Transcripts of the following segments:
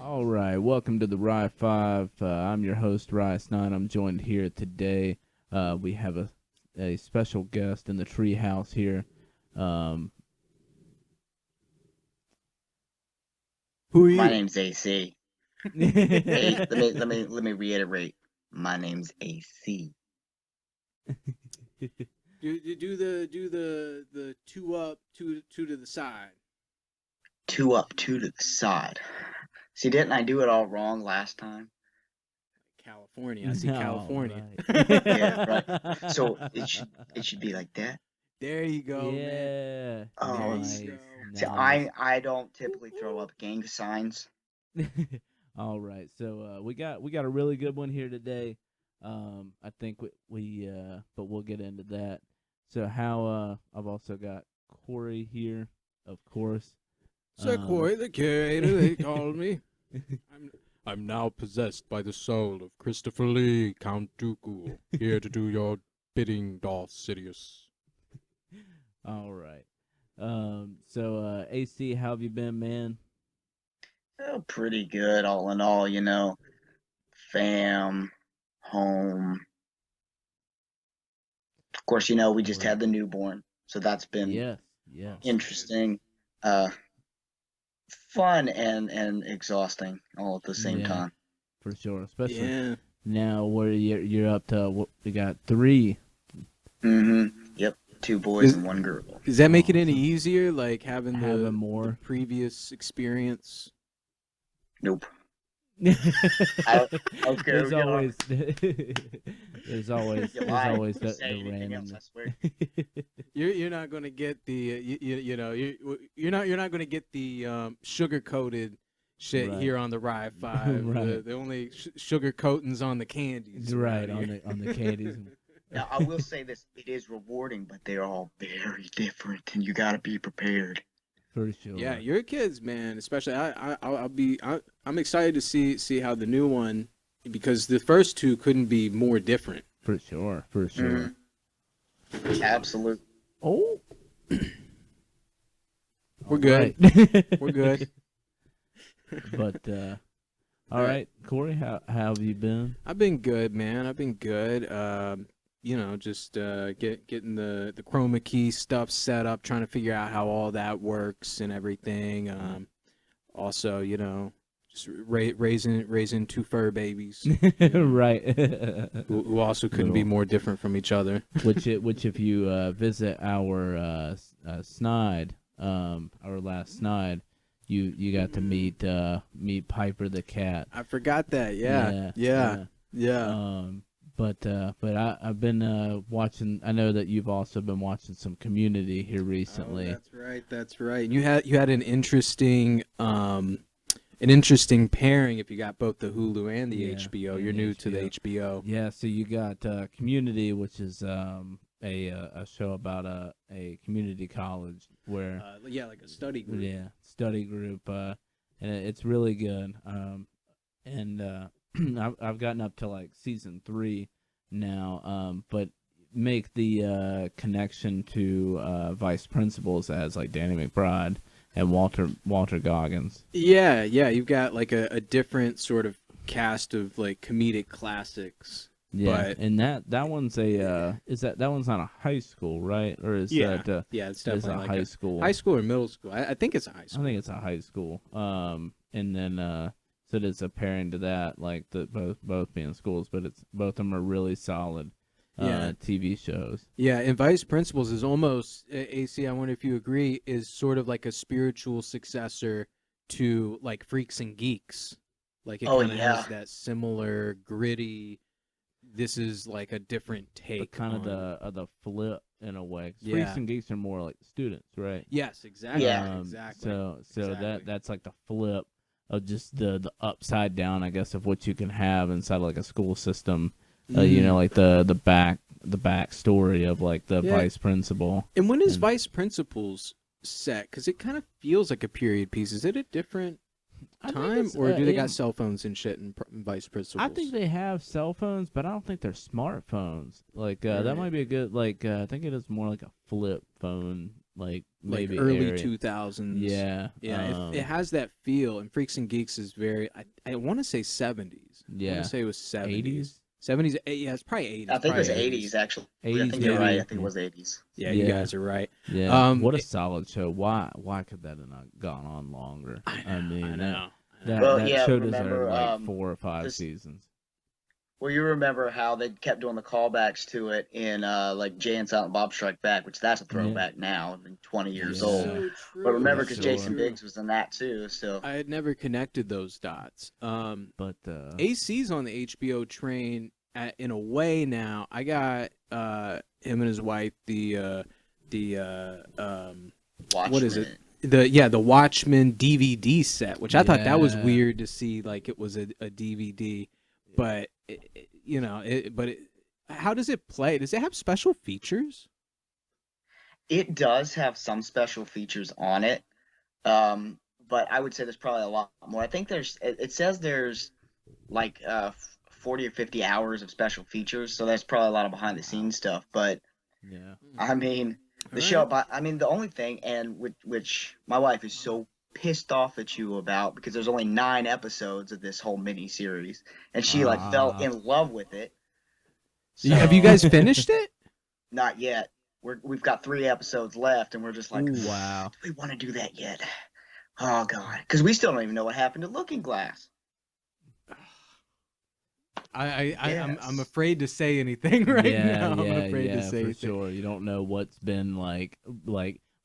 All right, welcome to the Rye 5. I'm your host, Rye9. I'm joined here today. We have a special guest in the tree house here. Who are you? My name's AC. Hey, let me reiterate. My name's AC. Do the two up, two to the side. Two up, two to the side. See, didn't I do it all wrong last time? California. I see No, California. right. Yeah, right. So it should be like that. There you go, man. Yeah. Oh, nice. you go. See, I don't typically throw up gang signs. All right, so we got a really good one here today. I think we but we'll get into that. So how I've also got Corey here, of course. Sir Corey the Curator, they called me. I'm now possessed by the soul of Christopher Lee, Count Dooku, here to do your bidding, Darth Sidious. All right. So AC, how have you been, man? Oh, pretty good, all in all, you know. Fam, home. Of course, you know, we just had the newborn, so that's been Yes. interesting. Fun and exhausting all at the same time. For sure, especially now where you're up to what we got 3. Yep, 2 boys and 1 girl. Does that make it any easier, like having more the previous experience? Nope. I don't care. There's always there's always the randomness. I swear. You're not gonna get the you're not gonna get the sugar coated shit here on the Rye 5. Right. The only sugar coatings on the candies. Right on the candies. Now I will say this: it is rewarding, but they're all very different, and you got to be prepared. For sure. Yeah, your kids, man. Especially, I'm excited to see how the new one, because the first 2 couldn't be more different. For sure. Absolutely. Oh, We're good. Right. We're good. But all right, Corey, how have you been? I've been good, man. I've been good. Just getting the chroma key stuff set up, trying to figure out how all that works and everything. Also, just raising 2 fur babies, Right. who also couldn't be more different from each other. Which if you visit our snide, our last snide, you got to meet Piper the cat. I forgot that. Yeah. But I've been watching. I know that you've also been watching some Community here recently. Oh, that's right. And you had an interesting pairing if you got both the Hulu and the HBO. You're new to the HBO. Yeah, so you got Community, which is a show about a community college where like a study group. Yeah, study group, and it's really good. I've gotten up to like season 3 now, but make the connection to vice principals as like Danny McBride and Walter Goggins. Yeah, you've got like a different sort of cast of like comedic classics. Yeah, but, and that one's that one's not a high school, right? Or is that it's definitely a like high school? High school or middle school? I think it's a high school. I think it's a high school. And then so it's a pairing to that, like the both being schools, but it's both of them are really solid TV shows. Yeah, and Vice Principals is almost AC. I wonder if you agree, is sort of like a spiritual successor to like Freaks and Geeks. Like it Oh, kind of yeah. has that similar gritty. This is like a different But take, kind on of the flip in a way. 'Cause Yeah. Freaks and Geeks are more like students, right? Yes, exactly. Yeah. Exactly. So Exactly. that's like the flip of just the upside down, I guess, of what you can have inside like a school system. You know, like the back story of like the Yeah. vice principal. And when is and- Vice Principals set? Because it kind of feels like a period piece. Is it a different I think time, it's, or do they in- got cell phones and shit in Vice Principals? I think they have cell phones, but I don't think they're smartphones. Like that Right. might be a good like. I think it is more like a flip phone, like maybe early area. 2000s. Yeah, Yeah, it has that feel. And Freaks and Geeks is very. I want to say 70s. I Yeah. want to say it was 70s. 80s. 70s. Yeah, it's probably 80s. I think it was probably 80s actually. I 80s, think you're yeah. right. I think Yeah. it was 80s. Yeah, you Yeah. guys are right. Yeah, what a it- solid show. Why could that have not gone on longer? I mean, I know. that Well, that yeah, show remember, deserved like 4 or 5 this- seasons. Well, you remember how they kept doing the callbacks to it in like Jay and Silent Bob Strike Back, which that's a throwback now, I mean, 20 years Yeah. old. So true. But remember, for because sure. Jason Biggs was in that too, so I had never connected those dots. But AC's on the HBO train in a way now. I got him and his wife what is it? Watchmen. The Watchmen DVD set, which I thought that was Yeah. weird to see, like it was a DVD, but how does it play? Does it have special features? It does have some special features on it, but I would say there's probably a lot more. I think it says there's like 40 or 50 hours of special features, so that's probably a lot of behind the scenes stuff. But yeah, I mean, the show. But I mean, the only thing, and which my wife is so pissed off at you about, because there's only 9 episodes of this whole mini series, and she like fell in love with it. Have you guys finished it? Not yet. We've got 3 episodes left, and we're just like, Ooh, wow. do we want to do that yet? Oh God, because we still don't even know what happened to Looking Glass. I'm afraid to say anything right now. I'm afraid to say for anything. sure. You don't know what's been like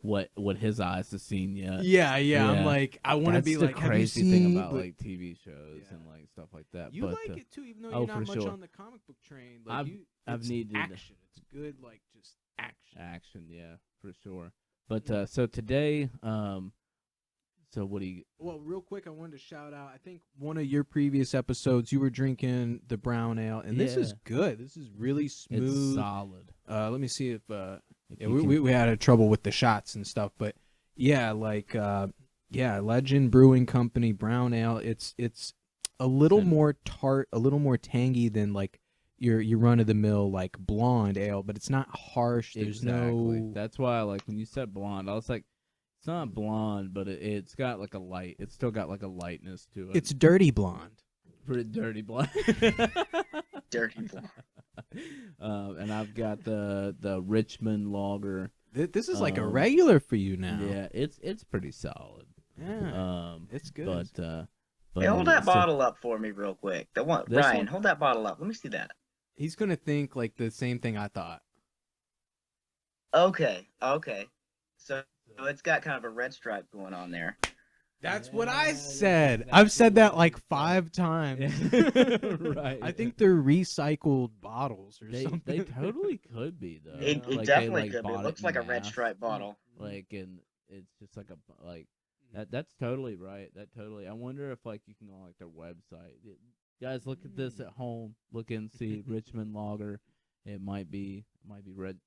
what his eyes have seen yet. Yeah. Yeah. I'm like, I want to That's be the like, have you crazy seen? thing about But like TV shows Yeah. and like stuff like that. you but, like it too, even though oh, you're not for much sure. on the comic book train. Like I've it's needed- action. It's good, like just action. action, yeah, for sure. But so today, so what do you? Well, real quick, I wanted to shout out. I think one of your previous episodes, you were drinking the brown ale, and this is Yeah. good. This is really smooth. It's solid. Let me see if If yeah, you we had a trouble with the shots and stuff, but yeah, like Legend Brewing Company brown ale. It's a little Cinnamon. more tart, a little more tangy than like your run of the mill like blonde ale, but it's not harsh. There's Exactly. no That's why, like, when you said blonde, I was like, it's not blonde, but it's got like a light. It's still got like a lightness to it. It's dirty blonde. pretty dirty blonde. Dirty Blonde. And I've got the Richmond Lager. This is like a Um, regular for you now. Yeah, it's pretty solid. Yeah, it's good. But Hey, hold that so- bottle up for me real quick. The one, This Ryan, one? hold that bottle up. Let me see that. He's gonna think like the same thing I thought. Okay. So it's got kind of a red stripe going on there. That's what I Yeah, said. that's I've said that exactly like what 5 times. Right. I think they're recycled bottles or They something. totally could be though. It Like, they, definitely like, could be. It bought looks in like a red mass. stripe bottle. Like, and it's just like a like that's totally right. That totally. I wonder if like you can go on like their website. Guys, look at this at home. Look and see Richmond Lager. It might be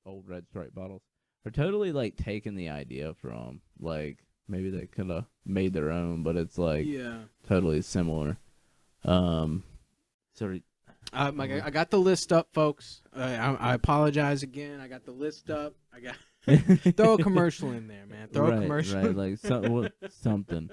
old red stripe bottles. They're totally like taking the idea from like maybe they could have made their own, but it's like yeah. totally similar. Sorry. I got the list up, folks. I apologize again. I got the list up. I got throw a commercial in there, man. Throw a commercial. Right, like something.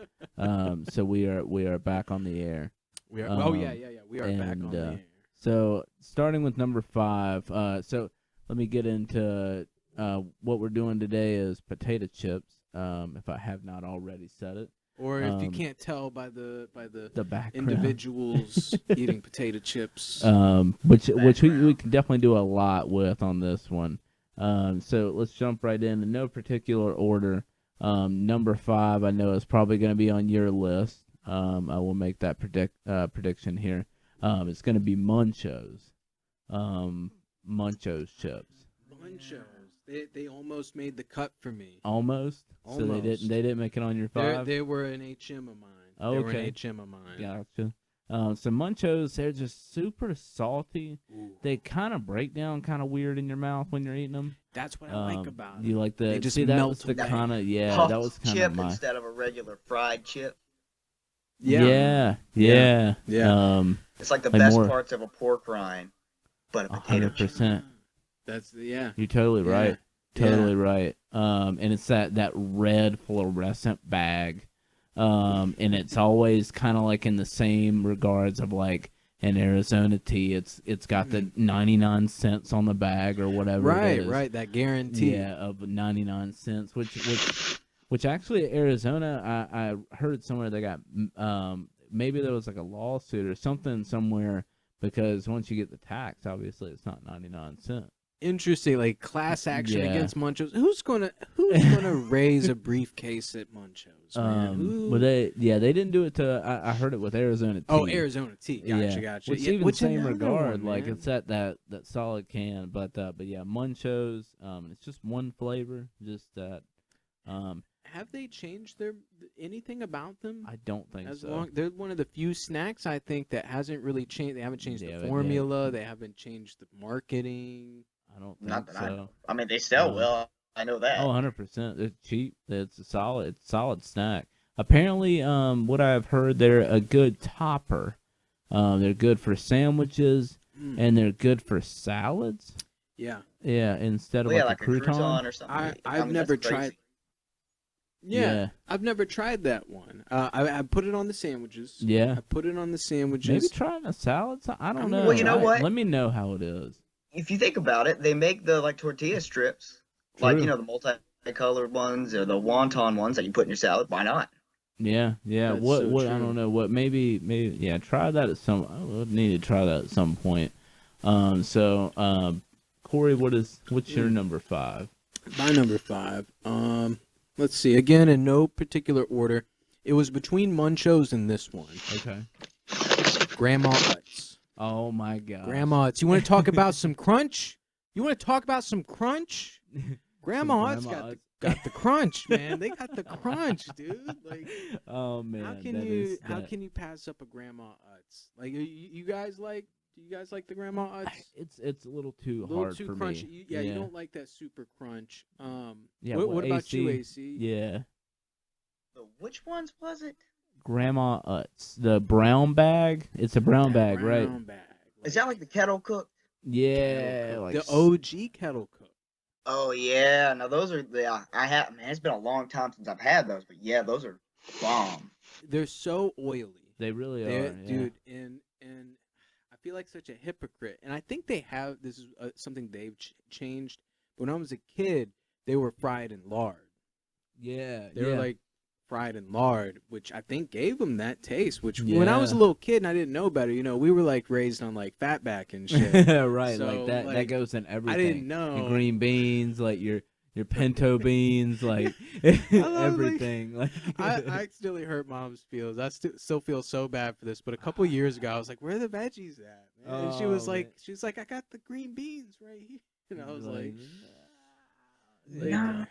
So we are back on the air. We are. Um, yeah. We are back and, on the air. So starting with number 5. So let me get into what we're doing today is potato chips. If I have not already said it, Or if you can't tell by the the background. individuals eating potato chips. Which we can definitely do a lot with on this one. So let's jump right in no particular order. Number 5, I know is probably going to be on your list. I will make that prediction here. It's going to be Munchos. Munchos chips. Munchos. They almost made the cut for me. Almost. So they didn't make it on your 5. They were an HM of mine. Oh, they were okay. an HM of mine. Gotcha. So Munchos, they're just super salty. Ooh. They kind of break down kind of weird in your mouth when you're eating them. That's what I like about them. You like the They just see that melt was the away. kind of Puffed that was kind chip of my instead of a regular fried chip. yeah. It's like the Like best more- parts of a pork rind, but a potato chip. 100%. That's You're totally right. Totally right. And it's that red fluorescent bag. And it's always kind of like in the same regards of like an Arizona tea. It's got the 99 cents on the bag or whatever. it is. Right. That guarantee. Yeah, of 99 cents, which actually Arizona, I heard somewhere they got maybe there was like a lawsuit or something somewhere because once you get the tax, obviously it's not 99 cents. Interesting, like class action Yeah. against Munchos. Who's gonna raise a briefcase at Munchos? Man? But they didn't do it to. I heard it with Arizona tea. Oh, Arizona tea. Gotcha. Which Yeah, even what's same another regard, one, like man? it's that solid can, but yeah, Munchos. It's just one flavor, just that. Have they changed anything about them? I don't think so. They're one of the few snacks I think that hasn't really changed. They haven't changed Yeah, the but formula. They haven't changed the marketing. I don't think Not that I so. know. I mean, they sell well. I know that. Oh, 100%. They're cheap. It's a solid snack. Apparently, what I've heard, they're a good topper. They're good for sandwiches, and they're good for salads. Yeah. Yeah, instead of Well, yeah, like like a a crouton. crouton or something. I've mean, never that's tried. crazy. Yeah, I've never tried that one. I put it on the sandwiches. Yeah. I put it on the sandwiches. Maybe trying a salad. I don't know. Well, you know what? Let me know how it is. If you think about it, they make the like tortilla strips, like True. the multicolored ones or the wonton ones that you put in your salad. Why not? Yeah. That's What so I true. don't know. What maybe yeah. Try that at some. I would need to try that at some point. Corey, what's your number 5? My number 5. Let's see. Again, in no particular order. It was between Munchos and this one. Okay. Grandma Utz. Oh my God. Grandma Utz. You want to talk about some crunch? Grandma Utz got the crunch, man. They got the crunch, dude. Like, oh man. how can you pass up a Grandma Utz? Like, you guys like? Do you guys like the Grandma Utz? It's a little too A little hard too for crunchy. me. You don't like that super crunch. Yeah. What about you, AC? Yeah. Which ones was it? Grandma Utz. The brown bag. It's a brown bag, right? Brown bag. Is that like the kettle cooked? Yeah. Like the OG kettle cook? Oh yeah, now those are I have. Man, it's been a long time since I've had those, but yeah, those are bomb. They're so oily. They really They're- are, yeah. dude. And I feel like such a hypocrite. And I think they have this is something they've changed. When I was a kid, they were fried in lard. Yeah. They were like fried in lard, which I think gave them that taste. Which when I was a little kid and I didn't know better, we were like raised on like fatback and shit. right. So, like that. That like, goes in everything. I didn't know. Your green beans, like your pinto beans, like everything. Like I accidentally hurt Mom's feelings. I still feel so bad for this. But a couple years ago, I was like, "Where are the veggies at?" Man? And she was like, "I got the green beans right here." And I was like, Nah.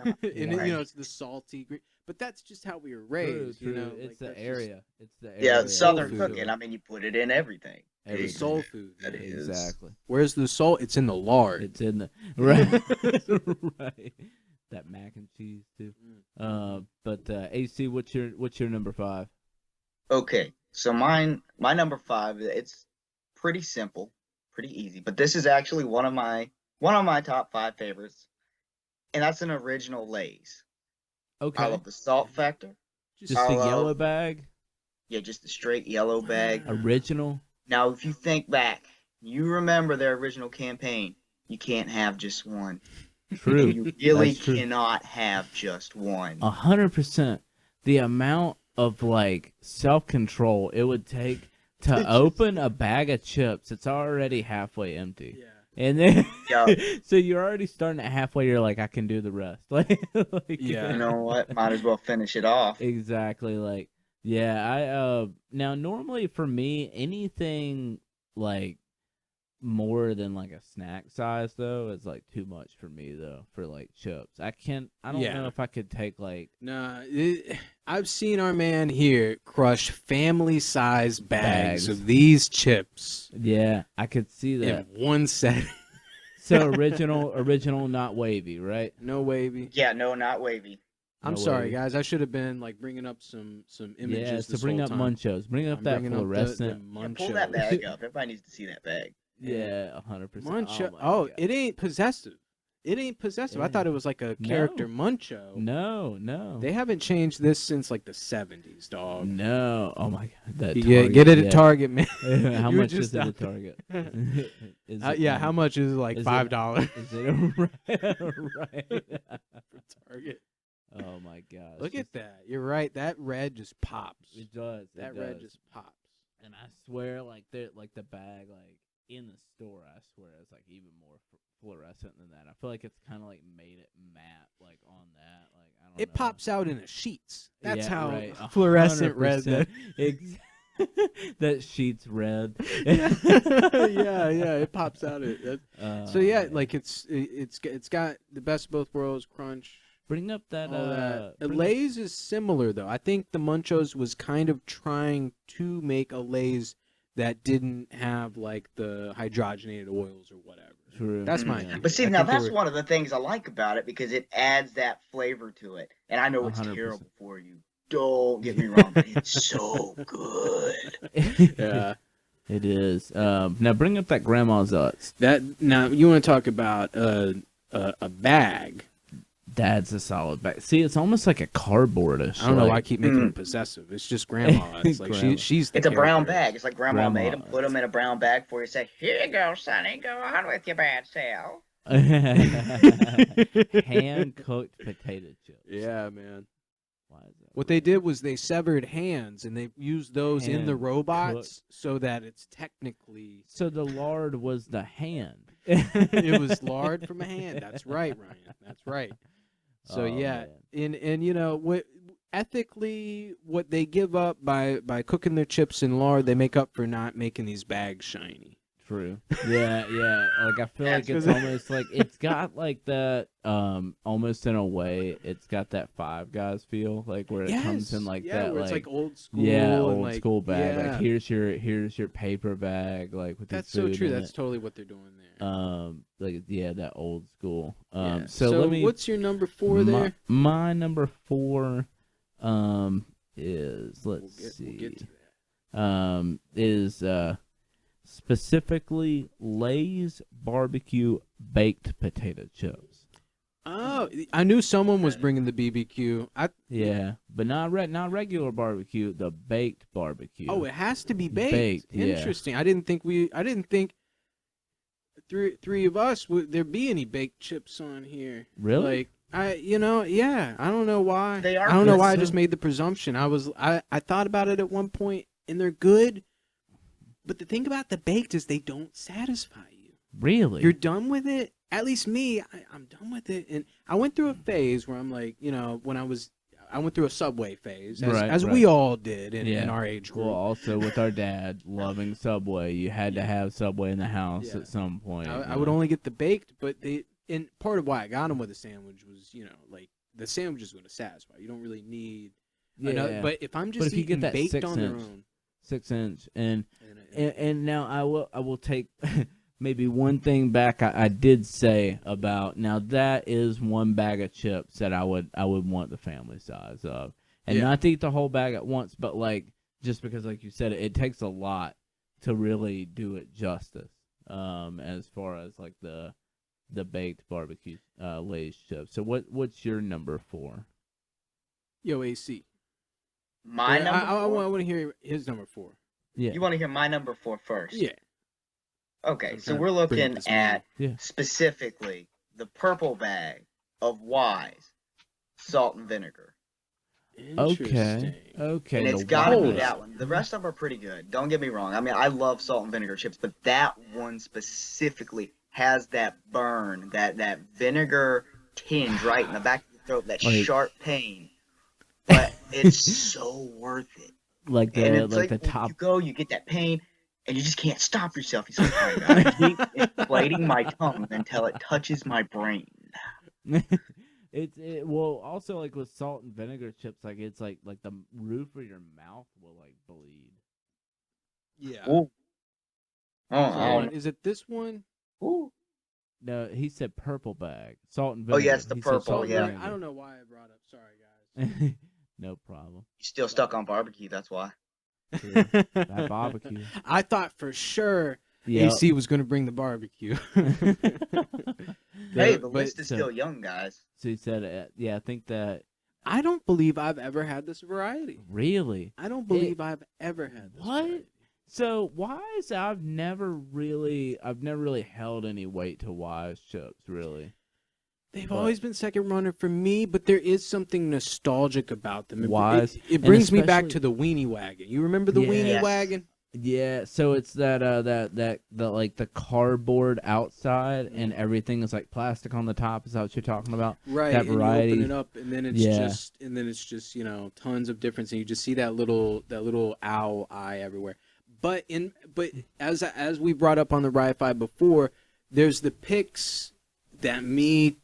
and it's the salty green. But that's just how we were raised. True. Like, It's the that's area. It's the area. Yeah, Southern food. cooking. I mean, you put it in everything. Just Everything. soul food. That man. is. Exactly. Where's the salt? It's in the lard. It's in the right. right. That mac and cheese too. But AC, what's your number 5? Okay, so my number 5. It's pretty simple, pretty easy, but this is actually one of my top 5 favorites, and that's an original Lay's. Okay. I love the salt factor. Just I the love- yellow bag. Yeah, just the straight yellow bag. Original. Now, if you think back, you remember their original campaign. You can't have just one. True. You really That's true. cannot have just one. 100%. the amount of like self-control it would take to open a bag of chips. It's already halfway empty. Yeah. And then, Yeah. so you're already starting at halfway. You're like, I can do the rest. Like, Yeah. You know what? Might as well finish it off. exactly. Like, yeah. Now normally for me, anything like more than like a snack size though is like too much for me though for like chips. I don't Yeah. know if I could take like Nah, I've seen our man here crush family-sized bags of these chips yeah, I could see in that. one setting. So original, not wavy, right? No wavy. Yeah, no, not wavy. I'm No sorry, wavy. guys. I should have been like bringing up some images. Yeah, so this bring whole up time. Munchos. Bring up I'm that bringing up the fluorescent. Yeah, pull Munchos. that bag up. Everybody needs to see that bag. Yeah, 100%. Muncho. my Oh, God. it ain't possessive. It ain't possessive. I Yeah. thought it was like a character No. Muncho. No. They haven't changed this since like the 70s, dog. No. Oh my God. That Yeah, Target, get it at yeah. Target, man. How You were much is just it out at Target? Is yeah, it, how much is it? Like is it- $5 Is it right? for Target? Oh my gosh. Look at Just- that. You're right. That red just pops. It does. That it red does. just pops. And I swear, like the bag, like in the store, I swear it's like even more fluorescent than that. I feel like it's kind of like made it matte, like on that. Like I don't know. It pops out in the sheets. That's Yeah, how right, fluorescent red. 100%. That sheet's red. yeah, it pops out. So yeah, man. like it's got the best of both worlds, crunch. Bring up that. All that. bring up- Lay's is similar though. I think the Munchos was kind of trying to make a Lay's that didn't have like the hydrogenated oils or whatever. True. That's my Yeah. opinion. But see, I now think they that's were- one of the things I like about it because it adds that flavor to it. And I know it's 100%. terrible for you. Don't get me wrong, but it's so good. Yeah. It is. Now bring up that grandma's Utz. That now you want to talk about a bag. That's a solid bag. See, it's almost like a cardboardish. I don't know why I like- keep making it possessive. It's just grandma. It's like Grandma. she's the It's a brown character. bag. It's like grandma Grandma. made them, put them in a brown bag for you. Say, here you go, sonny. Go on with your bad self. hand cooked potato chips. Yeah, man. Why is that? What they did was they severed hands and they used those in the Hand robots so that it's technically So the lard was the hand. it was lard from a hand. That's right, Ryan. That's right. So Oh, yeah, man. and you know what ethically what they give up by cooking their chips in lard, they make up for not making these bags shiny. True. Yeah. Like I feel like it's That's- almost like it's got like that. Almost in a way, it's got that Five Guys feel, like where it comes in like that. where like it's like old school. yeah, and old like, school bag. yeah. Like here's your paper bag. Like with That's the so food true. in That's it. totally what they're doing there. Like yeah, that old school. Yeah. So let me. what's your number 4 there? My number 4, is We'll see. get to that. Is specifically Lay's barbecue baked potato chips. Oh, I knew someone was bringing the BBQ. Yeah, but not regular barbecue, the baked barbecue. Oh, it has to be baked. Baked, yeah. Interesting. I didn't think three of us would there be any baked chips on here. Really? Like I don't know why. They are I don't know good, why I so- just made the presumption. I thought about it at one point and they're good. But the thing about the baked is they don't satisfy you. Really? You're done with it. At least me, I'm done with it. And I went through a phase where I'm like, you know, I went through a Subway phase, as Right. we all did in Yeah. our age group. Well, also with our dad loving Subway, you had to have Subway in the house Yeah. at some point. I would only get the baked, but and part of why I got them with a sandwich was, you know, like the sandwich is going to satisfy. You don't really need another. But if I'm just if you eating get that baked 6 on their inch, own, 6 inch, and and now I will take maybe one thing back. I did say about now that is one bag of chips that I would want the family size of, and Yeah. not to eat the whole bag at once, but like just because like you said, it takes a lot to really do it justice. As far as like the baked barbecue Lay's chips. So what's your number 4? yo, AC. My number I four? want to hear his number 4. Yeah. You want to hear my number 4 first? Yeah. Okay, I'm so trying we're to bring up looking this at Yeah. specifically the purple bag of Wise salt and vinegar. Interesting. Okay. And The it's got to be Hold that up. one. The rest of them are pretty good. Don't get me wrong. I mean, I love salt and vinegar chips, but that one specifically has that burn, that vinegar tinge right in the back of the throat, that Like- sharp pain. But it's so worth it. like And the it's like like the when top. you go, you get that pain, and you just can't stop yourself. He's like, I gotta keep inflating my tongue until it touches my brain. Well, also like with salt and vinegar chips, like it's like the roof of your mouth will like bleed. Yeah. Ooh. Oh, So, I hold don't on, is it this one? know. Ooh. No, he said purple bag, salt and Oh, vinegar. yeah, it's the He said purple, salt Oh, and yeah. really? vinegar. I don't know why I brought up. Sorry, guys. No problem. You're still stuck on barbecue, that's why. True. That barbecue. I thought for sure Yeah. AC was going to bring the barbecue. Hey, the but- list is so- still young, guys. So he said, I think that I don't believe I've ever had this variety. really. I don't believe I've ever had this What? variety. So Wise, I've never really held any weight to Wise chips, really. They've But- always been second runner for me, but there is something nostalgic about them. Wise. It And brings me back especially- to the weenie wagon. You remember the Yeah. weenie Yes. wagon? Yeah, so it's that the like the cardboard outside and everything is like plastic on the top. Is that what you're talking about? Right, That and variety. you open it up, and then it's Yeah. just tons of difference, and you just see that little owl eye everywhere. But as we brought up on the Wi-Fi before, there's the picks that me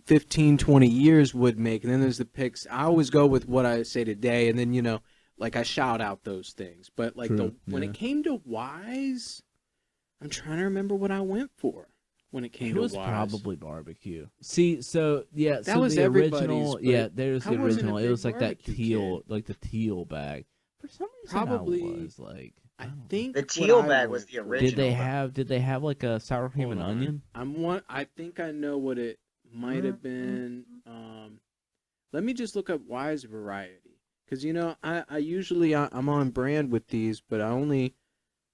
15, 20 years would make, and then there's the picks. I always go with what I say today, and then like I shout out those things. But like True, when yeah. it came to Wise, I'm trying to remember what I went for when it came It to was Wise. probably barbecue. See, so yeah, That so was the everybody's, original. but Yeah, there's I the wasn't a original. It big was like that barbecue teal, kid. like the teal bag. For some reason, Probably- I was like, I don't know. think The what teal I bag was went the for- original. Did they have like a sour cream Hold and on. onion? I think I know what it might have been. Let me just look up Wise variety, because I usually I'm on brand with these, but I only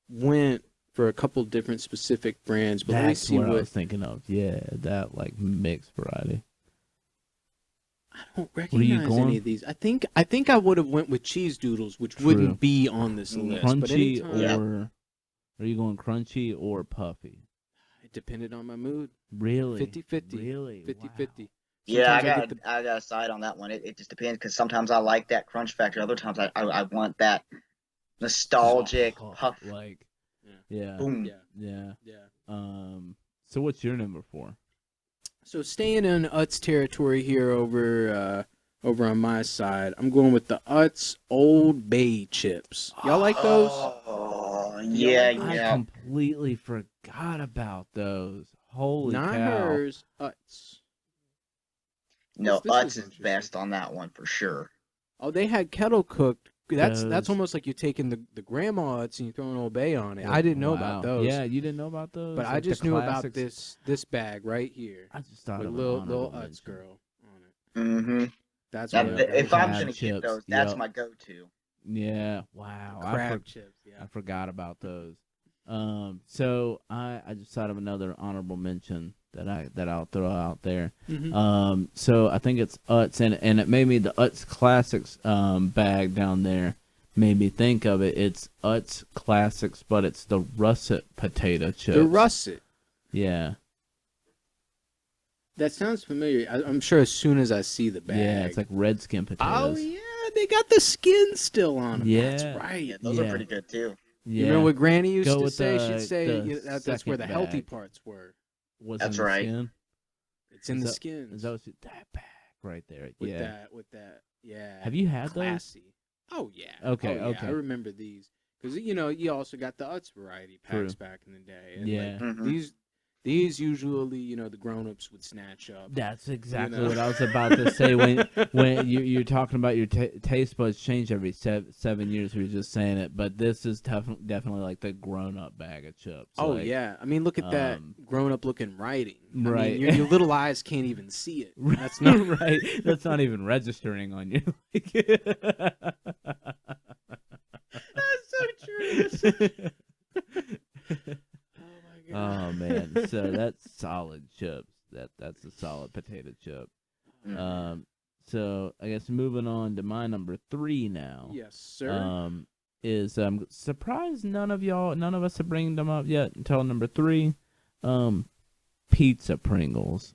went for a couple different specific brands. But let me That's see what I what was thinking of. Yeah, that like mixed variety. I don't Where you recognize going? any of these. I think I would have went with cheese doodles, which True. wouldn't be on this list. But Crunchy anytime, Yeah. or are you going crunchy or puffy? it depended on my mood. Really? 50-50. Really? 50-50. Yeah, Sometimes I got to side on that one. It just depends because sometimes I like that crunch factor. Other times I want that nostalgic Oh, puff. like Yeah. yeah, Boom. Yeah. So what's your number 4? So staying in Utz territory here over on my side, I'm going with the Utz Old Bay chips. Y'all like those? Oh, yeah, I yeah. completely forgot about those. Holy Not cow! hers, Utz. No, This was Utz is interesting. best on that one for sure. Oh, they had kettle cooked. That's Those- almost like you're taking the grandma Utz and you throwing Old Bay on it. I didn't know about Wow. those. Yeah, you didn't know about those. but I Like the just knew about classics? this bag right here I just thought with of an little honorable Utz mention. girl on it. Mm-hmm. That's Now, what Yeah, I if I'm crab gonna chips, get those, that's yep. my go-to. Yeah. Wow. crab chips. Yeah. I forgot about those. So I just thought of another honorable mention that I'll throw out there. Mhm. So I think it's Utz, and it made me the Utz Classics bag down there made me think of it. It's Utz Classics, but it's the russet potato chips. The russet. Yeah. That sounds familiar. I'm sure as soon as I see the bag. Yeah, it's like redskin Oh potatoes. yeah, they got the skin still on them. Yeah. That's right. Yeah, those Yeah. are pretty good too. Yeah. You remember what Granny used Go to with say? the- She'd say the that's where the second healthy bag. parts were. Was That's in the right. skin? It's in Is the that- skins. Is that bag right there? with Yeah. that. Yeah. Have you had those? Classy. Oh yeah. Okay, Oh, yeah. okay. I remember these because you also got the Utz variety packs True. back in the day. And Yeah. like, Mhm. these usually the grown-ups would snatch up. That's exactly know? what I was about to say. When you're talking about your taste buds change every 7 years, we were just saying it, but this is definitely like the grown up bag of chips. Oh like, yeah, I mean look at that um, grown-up looking writing. I right. mean, your little eyes can't even see it. That's not right. That's not even registering on you. That's so true. That's so true. Oh my god. Oh man, so that's solid chips. That's a solid potato chip. Mhm. So I guess moving on to my number 3 now. Yes, sir. Is surprised none of us have bringing them up yet until number 3. Pizza Pringles.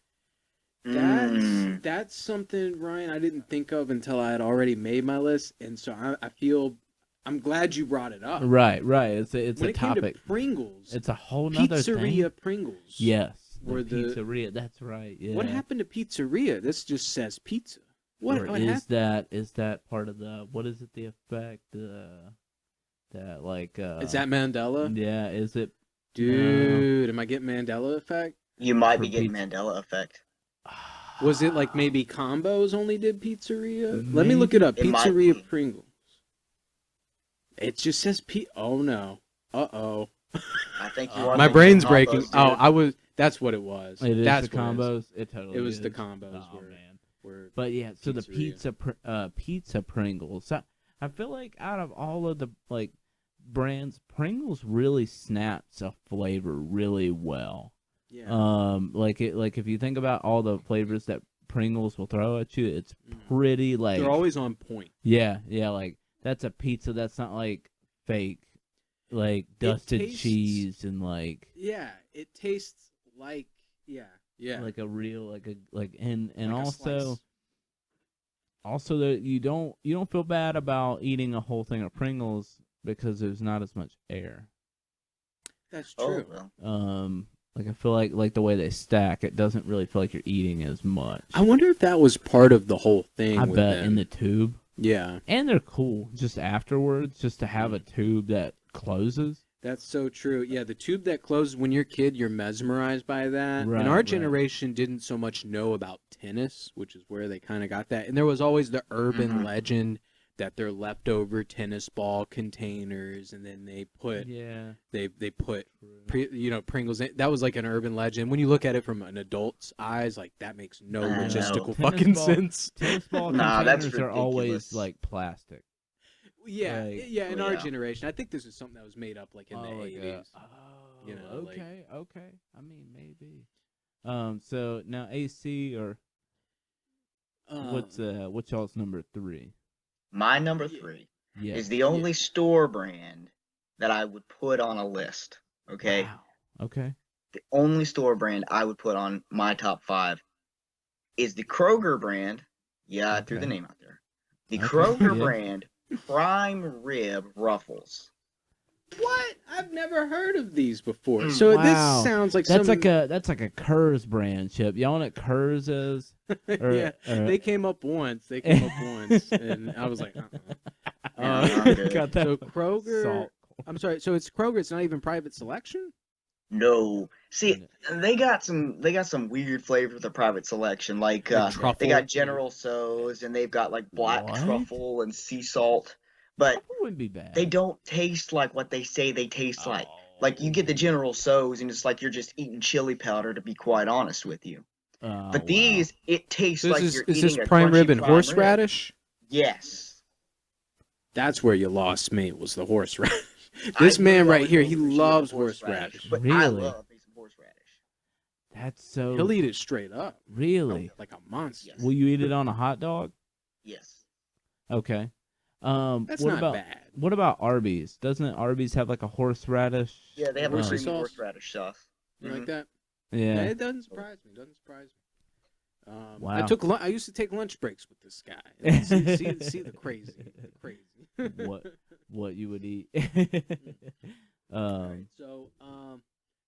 That's something, Ryan, I didn't think of until I had already made my list, and so I feel I'm glad you brought it up. Right. It's when a it topic. Came to Pringles, it's a whole nother pizzeria thing. Pringles. Yes, Or the pizzeria. That's right. Yeah. What happened to pizzeria? This just says pizza. What is happened? that part of the what is it? The effect. That like. Is that Mandela? Yeah. Is it? Dude, am I getting Mandela effect? You might For be getting pizza. Mandela effect. Was it like maybe Combos only did pizzeria? Let me look it up. It might Pizzeria be. Pringles. It just says Oh no. Uh-oh. I think you are. My thinking brain's combos, breaking. dude. That's what it was. It is That's the what combos. It totally. It was is. the combos Oh man. were But yeah, so the pizzeria. pizza Pringles. I feel like out of all of the like brands, Pringles really snaps a flavor really well. Yeah. Like if you think about all the flavors that Pringles will throw at you, it's pretty like They're always on point. yeah, like that's a pizza that's not like fake, like dusted cheese and like Yeah, it tastes like like a real like and like a also slice. also that you don't feel bad about eating a whole thing of Pringles because there's not as much air. That's Oh, true. well. Like I feel like the way they stack, it doesn't really feel like you're eating as much. I wonder if that was part of the whole thing. I with bet them. in the tube. Yeah, And they're cool just afterwards, just to have a tube that closes. that's so true. Yeah, the tube that closes when you're a kid, you're mesmerized by that. Right, and our right. generation didn't so much know about tennis, which is where they kind of got that. And there was always the urban Mhm. legend that they're leftover tennis ball containers, and then they put Yeah. they put Pringles in. That was like an urban legend. When you look at it from an adult's eyes, like that makes no I know. logistical Tennis fucking ball- sense. Tennis ball Nah, that's containers are always ridiculous. like plastic. Yeah, Like- yeah. In our Yeah. generation, I think this is something that was made up like in the like 80s. oh, you know, like- okay. I mean, maybe. So now AC or what's y'all's number 3? My number Yeah. 3 Yeah. is the only store brand that I would put on a list. Okay, Wow. Okay. the only store brand I would put on my top 5 is the Kroger brand. Yeah, I threw the Okay. name out there. The Okay, Kroger yeah. brand prime rib ruffles. What? I've never heard of these before. Mm. So Wow. this sounds like That's some. like a Kurz brand, Chip. Y'all know what Kurz is? Yeah, they came up once. And I was like, Yeah, I'm good. Got that So Kroger. salt. I'm sorry. So it's Kroger. It's not even private selection. No, see, they got some weird flavors with the private selection. Like Like truffle. they got General So's and they've got like black What? truffle and sea salt, but That wouldn't be bad. they don't taste like what they say they taste like. Oh. Like you get the General So's and it's like you're just eating chili powder. To be quite honest with you, Oh, but wow. these it tastes So like is you're this eating a prime crunchy rib and prime rib. horseradish? Yes. That's where you lost me. Was the horseradish? I This do man right always here, go he for shit loves with horseradish. but I Really? love me some horseradish. That's so He'll eat it straight up, really. like a monster. Yes. Will you eat it on a hot dog? Yes. Okay. That's what not about bad. what about Arby's? Doesn't Arby's have like a horseradish? Yeah, they have a Worcester creamy sauce? horseradish sauce. You like Mhm. that? Yeah. It doesn't surprise me. Wow. I used to take lunch breaks with this guy. And see the crazy. What you would eat? Alright, so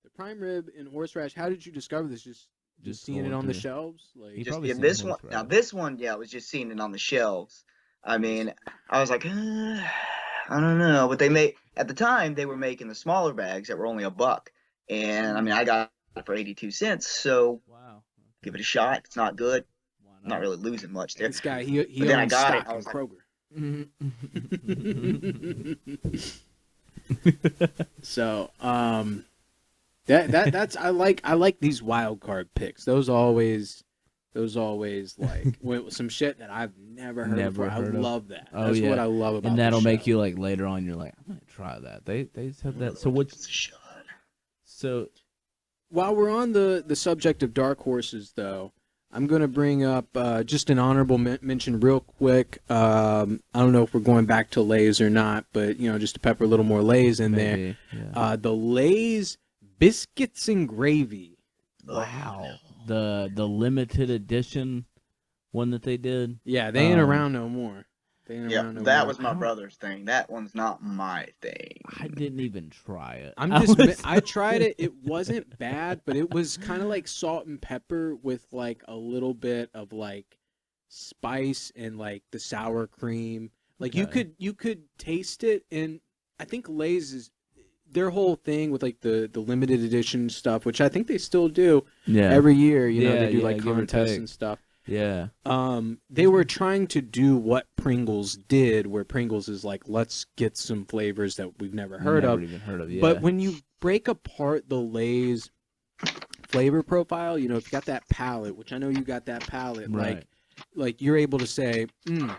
the prime rib and horseradish. How did you discover this? Just seeing it going on the through. shelves, like He Just probably yeah, seen this one. horseradish. Now this one, yeah, I was just seeing it on the shelves. I mean, I was like, I don't know, but they made at the time they were making the smaller bags that were only $1, and I mean, I got it for 82 cents. So Wow. give it a shot. If it's not good, Why I'm not really losing much there. this guy. He But then I owns got it, stock I in was like- Kroger. So that's I like these wild card picks. Those always like with some shit that I've never heard Never before. heard I of. love that. Oh, That's yeah. what I love about. And that'll the make show. you like later on. You're like, I'm gonna try that. They said that. So Give it a shot. So While we're on the subject of dark horses, though, I'm going to bring up just an honorable mention real quick. I don't know if we're going back to Lay's or not, but, just to pepper a little more Lay's in Maybe, there. yeah. The Lay's Biscuits and Gravy. Wow. The limited edition one that they did. Yeah, they ain't around no more. They ain't Yeah, around no that more. was my brother's thing. That one's not my thing. I didn't even try it. I tried it. It wasn't bad, but it was kind of like salt and pepper with like a little bit of like spice and like the sour cream. Like Okay. you could taste it, and I think Lay's is their whole thing with like the limited edition stuff, which I think they still do Yeah. every year. Yeah, They do yeah, like give or contests take. and stuff. Yeah. They were trying to do what Pringles did, where Pringles is like, let's get some flavors that we've never heard Never of. even heard of. Yeah. But when you break apart the Lay's flavor profile, if you got that palate, which I know you got that palate, right. like you're able to say,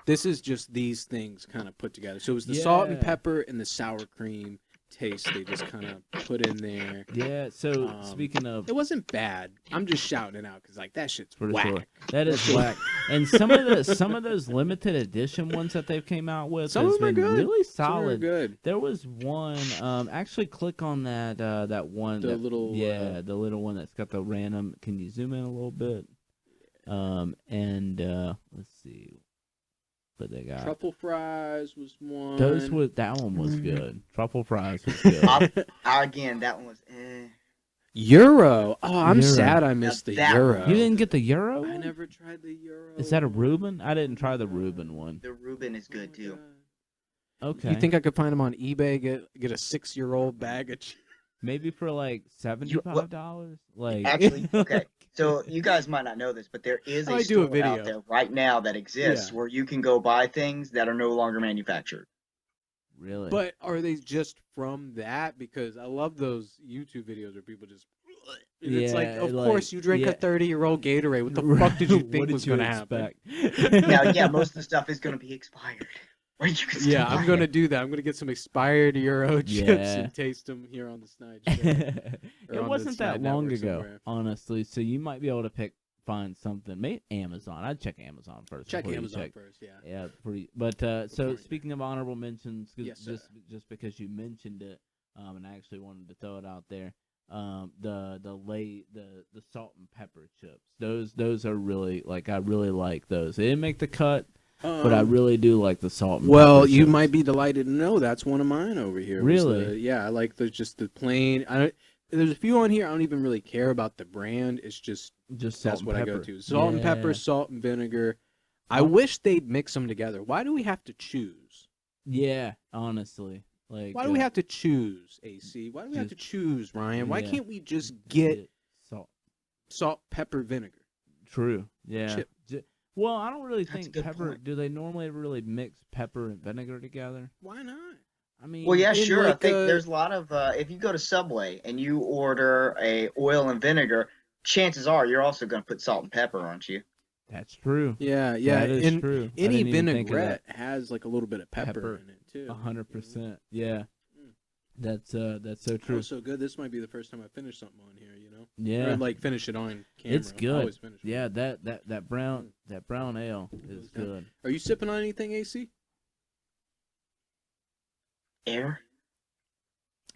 this is just these things kind of put together. So it was the salt and Yeah. pepper and the sour cream taste they just kind of put in there. Yeah. So speaking of, It wasn't bad. I'm just shouting it out because like that shit's for whack. sure, that is whack. And some of those limited edition ones that they've came out with Some has of them are been good. really Some of them are solid. good. There was one. Actually, click on that one. The little the little one that's got the random. Can you zoom in a little bit? And let's see what they got. Truffle fries was one. That one was good. Truffle fries was good. Again, that one was. Euro. Oh, I'm Euro. sad I missed the That- Euro. You didn't get the Euro? I one? never tried the Euro. Is that a Reuben? I didn't try the Reuben one. The Reuben is good too. Okay. You think I could find them on eBay? Get a 6-year-old bag of. Maybe for like $75? Like Actually, okay. So you guys might not know this, but there is I a do a store video. out there right now that exists Yeah. where you can go buy things that are no longer manufactured. Really? But are they just from that? Because I love those YouTube videos where people just. And it's like, Yeah, of like, course you drink yeah. a 30-year-old Gatorade. What the fuck did you think was going to happen? Now, yeah, most of the stuff is going to be expired. Or you can still Yeah, buy I'm going to it. do that. I'm going to get some expired Euro chips Yeah. and taste them here on the Snide Show. Or It on the wasn't that Snide long Network ago, somewhere. honestly. So you might be able to find something. Maybe Amazon. I'd check Amazon first. Check before you Amazon check. first, yeah. Yeah, but Before so you- speaking of honorable mentions, 'cause Yes, sir. just because you mentioned it, and I actually wanted to throw it out there, the salt and pepper chips. Those are really I really like those. They didn't make the cut, but I really do like the salt and Well, pepper you chips. might be delighted to know that's one of mine over here. was Really? Yeah, I like just the plain. There's a few on here I don't even really care about the brand. It's just just salt that's and what pepper. I go to. Salt and pepper, Yeah. salt and vinegar. I wish they'd mix them together. Why do we have to choose? Yeah, honestly, Why do we have to choose, AC? Why do we have to choose, Ryan? Why Yeah. can't we just get salt? salt, pepper, vinegar? True. Yeah. Chip. Well, I don't really That's a think good pepper. point. Do they normally really mix pepper and vinegar together? Why not? I mean, Well, yeah, in sure. I like think a- there's a lot of if you go to Subway and you order a oil and vinegar, chances are you're also going to put salt and pepper, aren't you? that's true. Yeah. That is and true. I any didn't even think of vinaigrette has like a little bit of pepper, Pepper. in it too. 100%. Yeah. Mm. That's so Oh, true. so good. This might be the first time I finish something on here. Yeah. Or like finish it on camera. It's I good. always finish it. Yeah, that brown ale is Yeah. good. Are you sipping on anything, AC? Air.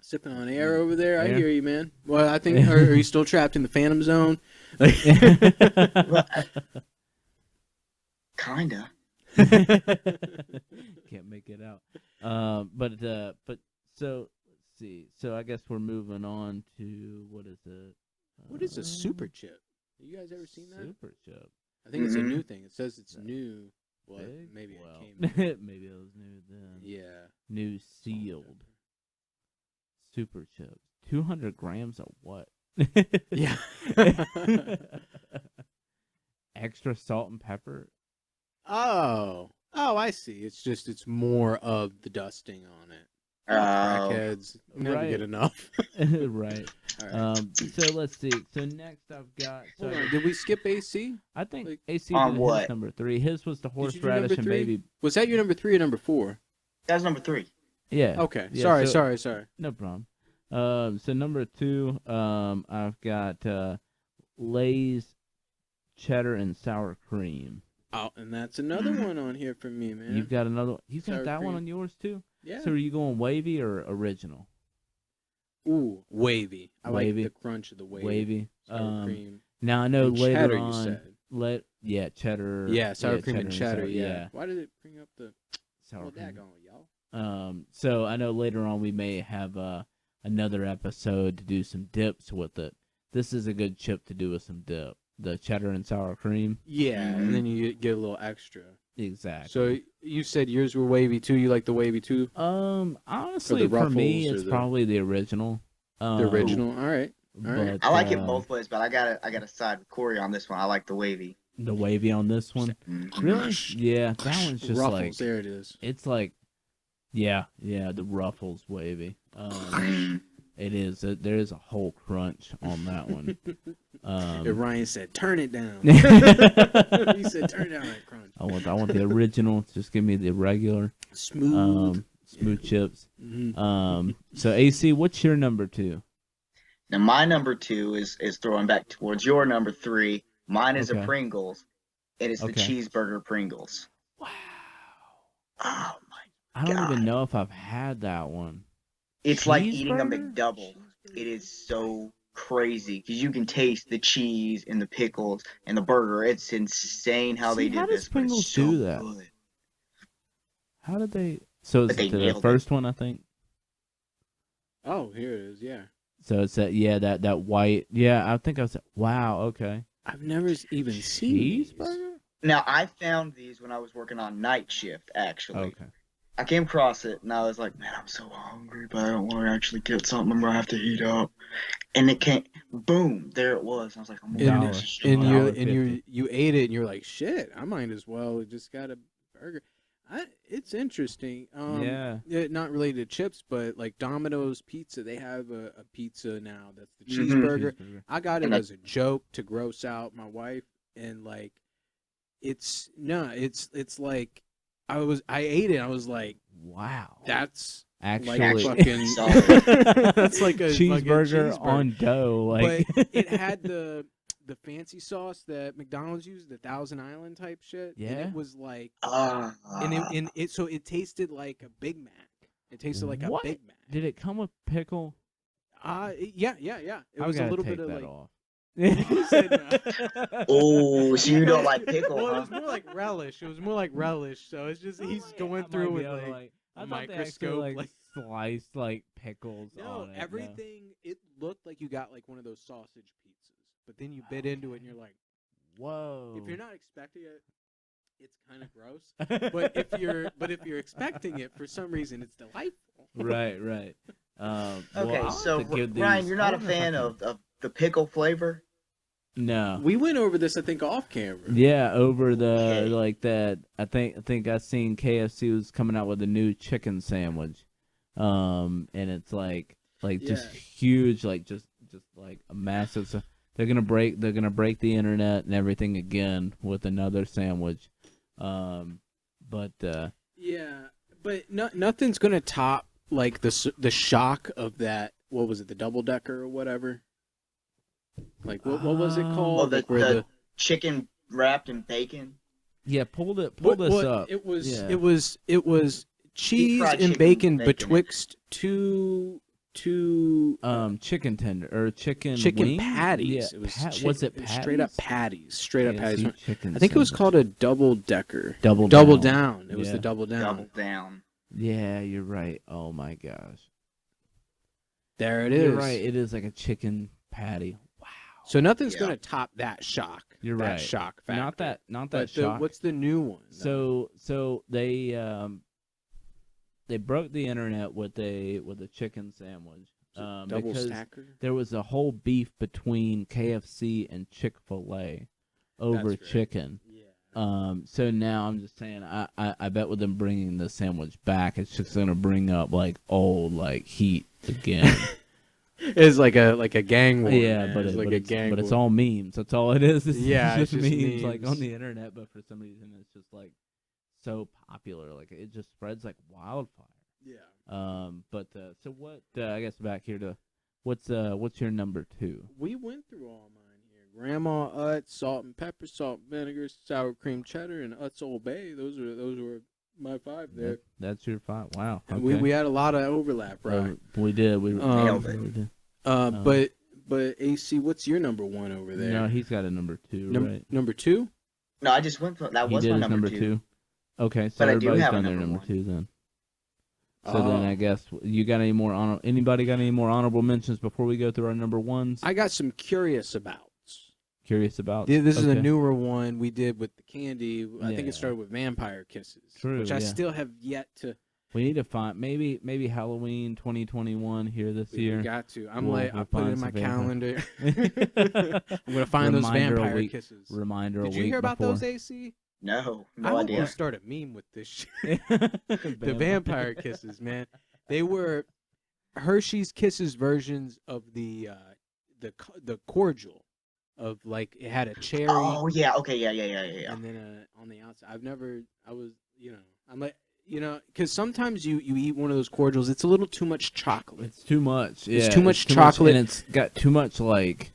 Sipping on air over there? I Air? hear you, man. Well, I think. Are you still trapped in the Phantom Zone? Kinda. Can't make it out. But so let's see. So I guess we're moving on to what is it? What is a super chip? Have you guys ever seen that? Super chip? I think it's a Mhm. new thing. It says it's new. Well, Big? maybe Well, it came. maybe it was new then. Yeah. New sealed super chips. 200 grams of what? Yeah. Extra salt and pepper. Oh, I see. It's more of the dusting on it. Oh. Crackheads never Right. get enough. Right. All right. So let's see. So next I've got. So Hold on. Did we skip AC? I think Like, AC on did his what? number 3. His was the you do number horseradish and 3? baby. Was that your number 3 or number 4? That was number 3. Yeah. Okay. Yeah, Sorry. No problem. So number 2, I've got Lay's cheddar and sour cream. Oh, and that's another one on here for me, man. You've got another. You got Sour that one cream. on yours too. Yeah. So are you going wavy or original? Ooh, wavy. I Wavy. like the crunch of the wavy. Wavy. Sour cream. Now I know And later cheddar, on. you said. Cheddar. Yeah, sour cream and cheddar cheddar. Yeah. Why did it bring up the sour cream. y'all? So I know later on we may have another episode to do some dips with it. This is a good chip to do with some dip. The cheddar and sour cream. Yeah, and then you get a little extra. Exactly. So you said yours were wavy too. You like the wavy too? Honestly, for me, it's probably the original. The original. All right. But, I like it both ways, but I gotta side with Corey on this one. I like the wavy. The wavy on this one. Really? Yeah, that one's just Ruffles, like there it is. It's like, yeah, the Ruffles wavy. It is. There is a whole crunch on that one. And Ryan said, "Turn it down." He said, "Turn down that crunch." I want the original. Just give me the regular smooth chips. Mm-hmm. So AC, what's your number 2? Now my number 2 is throwing back towards your number 3. Mine is a Pringles. It is the cheeseburger Pringles. Wow. Oh my God. I don't God. even know if I've had that one. It's like eating a McDouble. It is so crazy because you can taste the cheese and the pickles and the burger. It's insane how they did how this. Does Pringles so do that? Good. How did they? So it's the first one, I think. Oh, here it is. Yeah. So it's that white. Yeah, I think I was. Wow. Okay. I've never even seen cheeseburger. Now I found these when I was working on night shift. Actually. Okay. I came across it and I was like, man, I'm so hungry, but I don't want to actually get something. I'm gonna have to heat up. And it came, boom, there it was. I was like, I'm gonna you ate it and you're like, shit, I might as well just got a burger. It's interesting. Not related to chips, but like Domino's Pizza, they have a pizza now that's the cheeseburger. I got it as a joke to gross out my wife, and like, it's like. I ate it. I was like, wow, that's actually like fucking that's like a cheeseburger on dough. Like, but it had the fancy sauce that McDonald's used, the Thousand Island type shit. Yeah, and it was like, so it tasted like a Big Mac. It tasted like a Big Mac. Did it come with pickle? Yeah. It was a little bit of like. Off. Oh, so you don't like pickle? Well, it was more like relish. So it's just he's going through with like a microscope, like sliced like pickles. No, on it. everything. It looked like you got like one of those sausage pizzas, but then you bit into it and you're like, whoa. If you're not expecting it, it's kind of gross. But if you're expecting it, for some reason, it's delightful. Right. Okay, so Ryan, you're not a fan of the pickle flavor? No. We went over this, I think, off camera. Yeah, over the like that. I think I seen KFC was coming out with a new chicken sandwich, and it's like just huge, like just like a massive. So they're gonna break the internet and everything again with another sandwich, but nothing's gonna top like the shock of that. What was it, the double decker or whatever? Like what was it called? Oh, the chicken wrapped in bacon. Yeah, pull this up. It was cheese and bacon betwixt two chicken tender or chicken wings? patties. Yeah, it was was it patties? Straight up patties. Chicken I think it was called a double decker. Double down. It was the double down. Double down. Yeah, you're right. Oh my gosh. There it is. You're right. It is like a chicken patty. Wow. So nothing's gonna top that shock. You're that right. Shock factor. Not that shock. What's the new one? So they broke the internet with a chicken sandwich. Double because stacker. There was a whole beef between KFC and Chick-fil-A over chicken. Yeah. So now I'm just saying, I bet with them bringing the sandwich back, it's just gonna bring up like old like heat again. It's like a gang war. Yeah, man. but it's all memes. That's all it is. It's it's just memes like on the internet. But for some reason, it's just like so popular. Like it just spreads like wildfire. Yeah. But so what? I guess back here to what's your number 2? We went through all mine here, Grandma Utz, salt and pepper, salt and vinegar, sour cream cheddar, and Utz Old Bay. Those were my 5 there. That's your 5. Wow. Okay. We had a lot of overlap, right? We did. We Nailed it. really did. But AC, what's your number 1 over there? No, he's got a number 2, right? Number 2? No, I just went for that. He Was did my his number two. two. Okay, so But I do everybody's have a done their number number one. 2 then. So then I guess you got any more anybody got any more honorable mentions before we go through our number 1s? I got some curious abouts. Curious about. This is a Okay. newer one we did with the candy. I think Yeah. it started with Vampire Kisses, True, which I yeah. still have yet to. We need to find maybe Halloween 2021 here this We year. got to. I We'll put it find in my some vampire- calendar. I'm gonna find those Reminder a Vampire week- Kisses. Reminder Did a you week hear about before. those, AC? No, I no hope idea. we start a meme with this shit. The Vampire Kisses, man. They were Hershey's Kisses versions of the cordial, of like it had a cherry. Oh yeah. Okay. Yeah. And then on the outside, I'm like, because sometimes you eat one of those cordials, it's a little too much chocolate. It's too much. Yeah, It's too much chocolate. and it's got too much like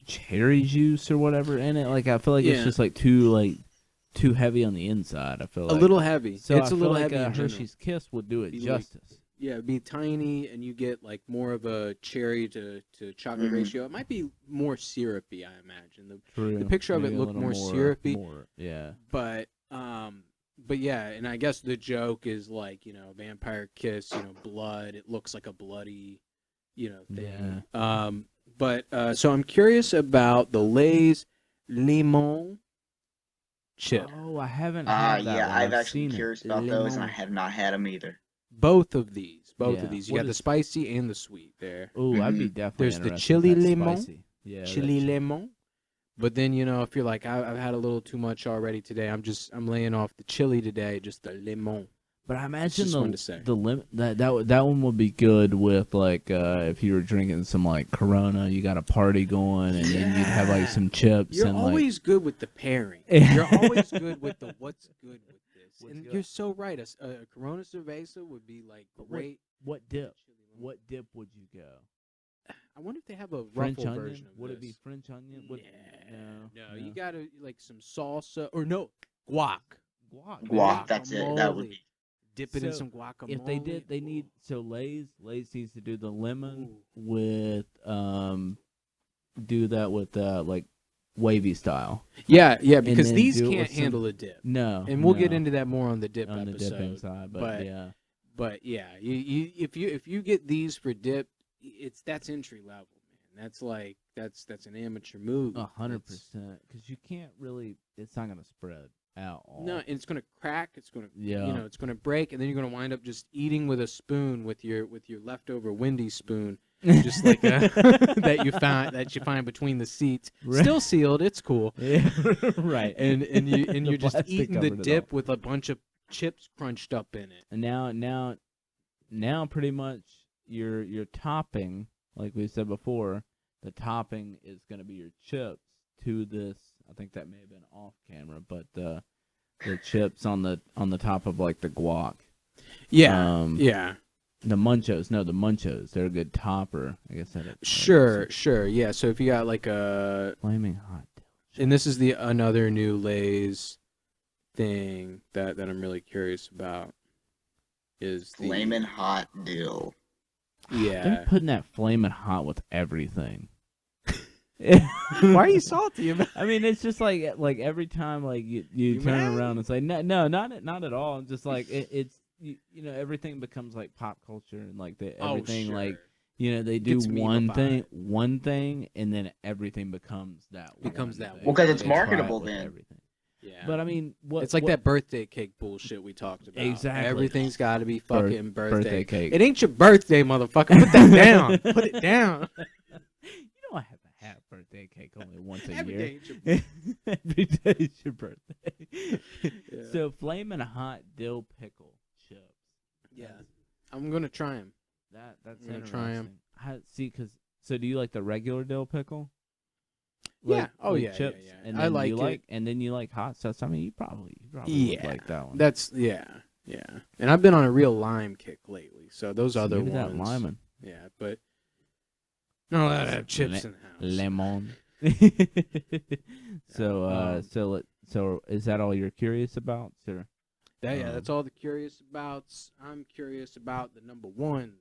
cherry juice or whatever in it. Like I feel like it's Yeah. just like too heavy on the inside. I feel A like little heavy. So It's I a little feel like heavy. in general. Hershey's Kiss would do it Be like- justice. Yeah, it'd be tiny, and you get like more of a cherry to chocolate Mhm. ratio. It might be more syrupy, I imagine. True. picture of it Maybe a looked little more syrupy. Yeah. But yeah, and I guess the joke is like, vampire kiss, blood. It looks like a bloody, thing. So I'm curious about the Lay's lemon chip. Oh, I haven't had that Yeah. one. I've actually seen been it. curious about those, and I Lemon. have not had them either. Both of these. Yeah. You What got the is- spicy and the sweet there. Oh, I'd be Mhm. definitely There's the interested chili in that lemon, spicy. Yeah, Chili that- lemon. But then, if you're like, I've had a little too much already today, I'm laying off the chili today, just the lemon. But I imagine just wanted to say. the limit that one would be good with like if you were drinking some like Corona, you got a party going, and then you'd have like some chips You're and always good with the pairing. You're always good with the what's good with this. What's And good? you're so right. A Corona Cerveza would be like But great. what dip? chili lemon. What dip would you go? I wonder if they have a French ruffle onion? version of Would this. it be French onion? Would, No, you gotta like some salsa or no guac. guac. Guac. That's it. That would Guacamole. be. Dip it in So, some guacamole. If they did, they need Lay's needs to do the lemon Ooh. with do that with like wavy style. Yeah, because then these do it can't with some- handle a dip. No, And we'll get no, into that more on the dip on the episode. dipping side, but but- yeah. But yeah, if you get these for dip, that's entry level, man. That's like that's an amateur move. 100%, because you can't really. It's not gonna spread out. All. No, and it's gonna crack. It's gonna Yeah. it's gonna break, and then you're gonna wind up just eating with a spoon with your leftover Wendy spoon, just like that you find between the seats, Right. still sealed. It's cool. Yeah, right. And you're The just plastic eating the covered it dip all. with a bunch of chips crunched up in it. And now, pretty much your topping, like we said before, the topping is gonna be your chips to this. I think that may have been off camera, but the chips on the top of like the guac. Yeah, Yeah. The Munchos. They're a good topper. I guess that. Sure. Yeah. So if you got like a, Flaming hot. and this is another new Lay's thing that I'm really curious about is the Flamin' hot dill. Yeah. They're putting that flaming hot with everything. Why are you salty about? I mean, it's just like every time like you turn mad? around and say no, not at all. It's just like it's everything becomes like pop culture and like everything like they do Gets one thing and then everything becomes that Becomes one that thing. Well, 'cause it's They try it marketable with then. everything. Yeah. But I mean, It's like that birthday cake bullshit we talked about. Exactly. Everything's got to be fucking birthday cake. It ain't your birthday, motherfucker. Put that down. Put it down. You don't have to have birthday cake only once a Every year. day ain't your Every day is your birthday. Yeah. So flaming hot dill pickle chips. Yeah. I'm gonna try them. That's I'm gonna interesting. try 'em. So do you like the regular dill pickle? Yeah. Oh, yeah, chips, yeah. And I then like you it. and then you like hot sauce. I mean, you probably would Yeah. like that one. That's yeah. And I've been on a real lime kick lately. So those other Give me ones. that lemon. Yeah, but no, I have chips in the house. Lemon. So is that all you're curious about, sir? That's all the curious abouts. I'm curious about the number ones.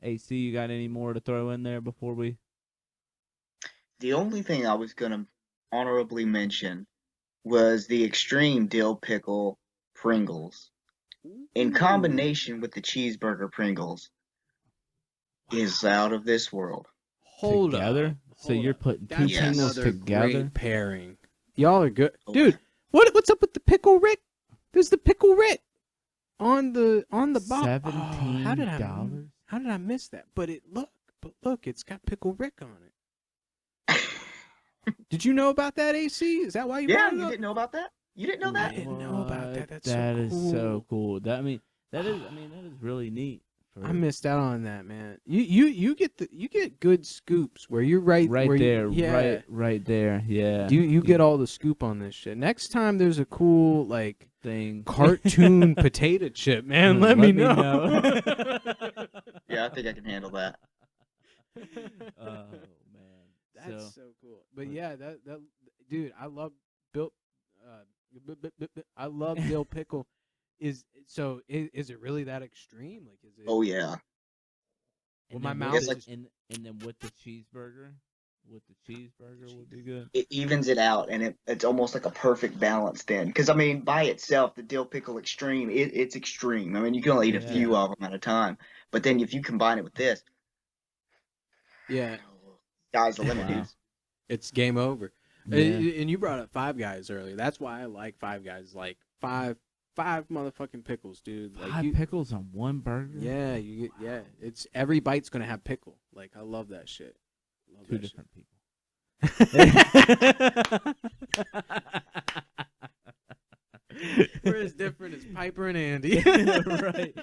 AC, you got any more to throw in there before we? The only thing I was gonna honorably mention was the extreme dill pickle Pringles in combination with the cheeseburger Pringles is out of this world. Hold Together? up. So you're putting two That's Yes. Pringles another together? great pairing. Y'all are good, Oh. dude. What's up with the pickle Rick? There's the pickle Rick on the box. $17? How did I miss that? But look, it's got pickle Rick on it. Did you know about that, AC? Is that why you Yeah, brought it you up? didn't know about that? You didn't know that? I didn't know about that. That's That so is cool. so cool. That that is really neat. I missed out on that, man. You get good scoops where you're right right where there, yeah. right there. Yeah. You get all the scoop on this shit. Next time there's a cool like thing. cartoon potato chip, man. Let me know. Yeah, I think I can handle that. Oh man. That's so cool. But yeah, that dude, I love Bill. I love dill pickle. Is it really that extreme? Like, is it? Oh yeah. And my then mouth with is the- like- and then with the cheeseburger would be good. It evens it out, and it's almost like a perfect balance then. Because I mean, by itself, the dill pickle extreme, it's extreme. I mean, you can only eat a few of them at a time. But then if you combine it with this, Yeah, sky's the limit, Wow. dudes. it's game over. Yeah. And you brought up Five Guys earlier. That's why I like Five Guys. Like five motherfucking pickles, dude. Like Five pickles on one burger? Yeah, it's every bite's gonna have pickle. Like I love that shit. Love Two that different people. shit. We're as different as Piper and Andy. Right.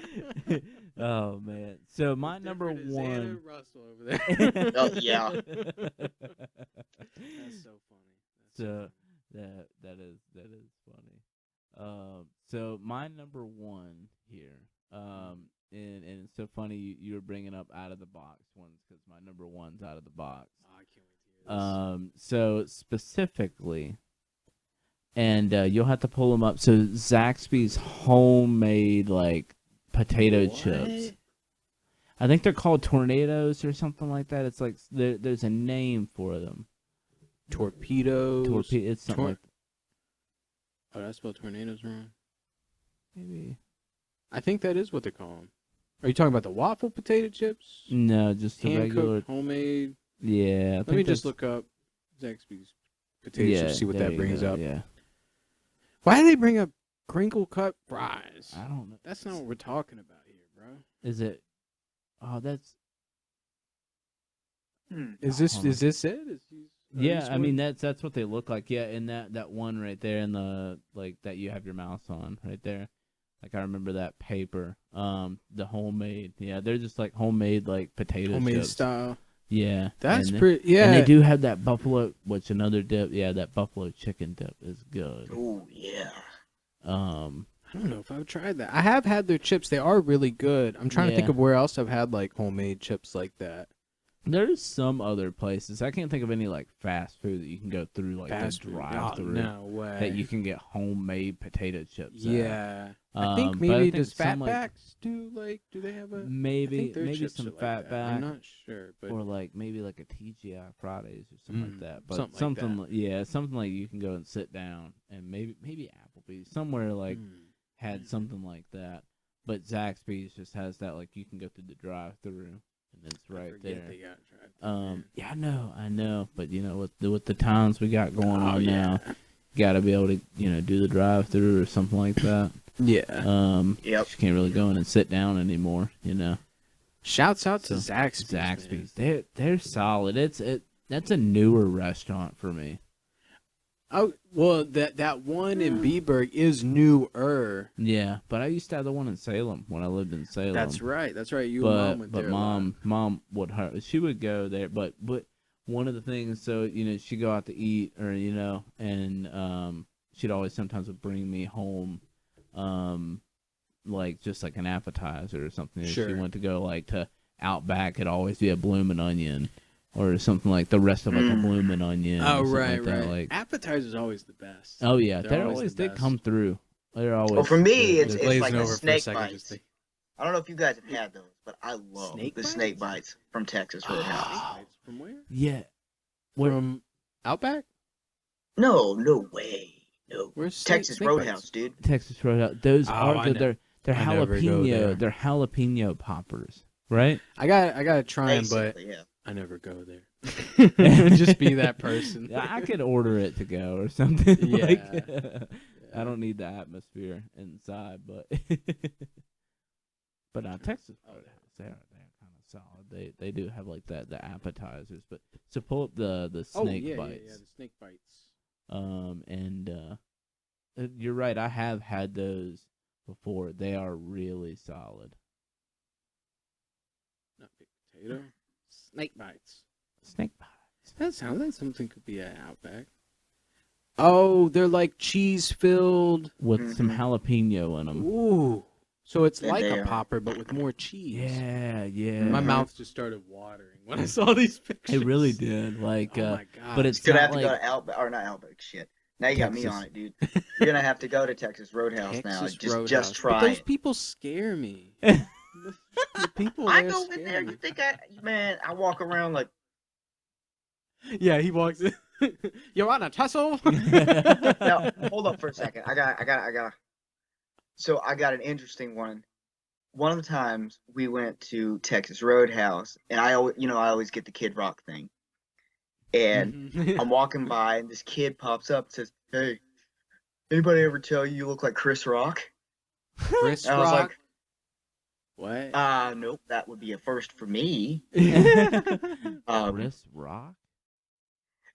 Oh man. So my As number different as Anna one. and Russell over there. Oh, yeah. That's so funny. So that is funny. So my number one here. And it's so funny you were bringing up out of the box ones because my number one's out of the box. Oh, I can't wait to hear this. So specifically, and you'll have to pull them up. So Zaxby's homemade like potato chips. I think they're called tornadoes or something like that. It's like there's a name for them. Torpedoes. It's something like Oh, did I spelled tornadoes wrong? maybe. I think that is what they call them. Are you talking about the waffle potato chips? No, just the Hand regular. cooked, homemade. Yeah. Let me just look up Zaxby's potato chips, see what there that you brings go, up. Yeah. Why do they bring up crinkle cut fries? I don't know. That's not what we're talking about here, bro. Is it? Oh, that's. Is this Hold on. is this it? Yeah, I mean that's what they look like. Yeah, and that one right there in the like that you have your mouse on right there. Like I remember that paper. The homemade. Yeah, they're just like homemade like potato homemade chips. style. Yeah, That's and pretty. Yeah, And they do have that buffalo, which another dip. Yeah, that buffalo chicken dip is good. Oh yeah. I don't know if I've tried that. I have had their chips. They are really good. I'm trying to think Yeah. of where else I've had like homemade chips like that. There's some other places. I can't think of any like fast food that you can go through like Fast the food. drive-through No way. that you can get homemade potato chips. At. Yeah. I think but maybe think does some, like, Fatbacks do they have a I maybe think their chips some are like that. fatback I'm not sure, but or like maybe like a TGI Fridays or something like that. But something like that. yeah, something like you can go and sit down and maybe Applebee's somewhere like had something like that. But Zaxby's just has that like you can go through the drive-through and it's right there. They got drive-thru, Yeah, I know, but you know with the times we got going on yeah. now, you got to be able to do the drive-through or something like that. Yeah. Yep. You can't really go in and sit down anymore. Shouts out to So, Zaxby's. Zaxby's, they're solid. That's a newer restaurant for me. Oh well, that one in Beeburg is newer. Yeah, but I used to have the one in Salem when I lived in Salem. That's right. You and Mom went but there. a lot. mom would she would go there, but one of the things, so she'd go out to eat or and she'd always sometimes would bring me home like just like an appetizer or something. If Sure. she went to go like to Outback, it'd always be a bloomin' onion. or something like the rest of like a bloomin' onion. Oh, or something right, like that. right. Like, Appetizer's always the best. oh yeah, They're they always always the they best. come through. They're always. Well, for me, it's Glazing like the over for a snake second, bites. just think. I don't know if you guys have had those, but I love Snake the bites? snake bites from Texas Roadhouse. Snake bites from where? Yeah. Where- From Outback? No way. No. Where's Texas snake Roadhouse, bites? dude. Texas Roadhouse. Those Oh, are I good. know. They're I never go jalapeno. there. They're jalapeno poppers, right? I gotta try them, but Basically, yeah. I never go there. Just be that person. Yeah, I could order it to go or something. Yeah. Like, I don't need the atmosphere inside, but Texas Roadhouse, they're kind of solid. They do have like the appetizers, but so pull up the snake bites. Yeah, the snake bites. And you're right. I have had those before. They are really solid. Not big potato. Snake bites. Snake bites. That sounds like something could be at Outback. Oh, they're like cheese filled With some jalapeno in them. Ooh. So it's Yeah, like they a are. popper, but with more cheese. Yeah. My mouth just started watering when I saw these pictures. It really did. Like, Oh my god. but it's Gonna not have to go like to Outback, or not Outback. Shit. Now you got me Texas. on it, dude. You're gonna have to go to Texas Roadhouse now. Texas Just Roadhouse. try But those it. people scare me. The people I there go scare in there. me. You think man? I walk around like. Yeah, he walks in. You want a tussle? Now, hold up for a second. I got. So I got an interesting one. One of the times we went to Texas Roadhouse, and I always get the Kid Rock thing. And I'm walking by, and this kid pops up and says, "Hey, anybody ever tell you look like Chris Rock?" Chris And I was Rock. like, What? nope, that would be a first for me. Chris Rock.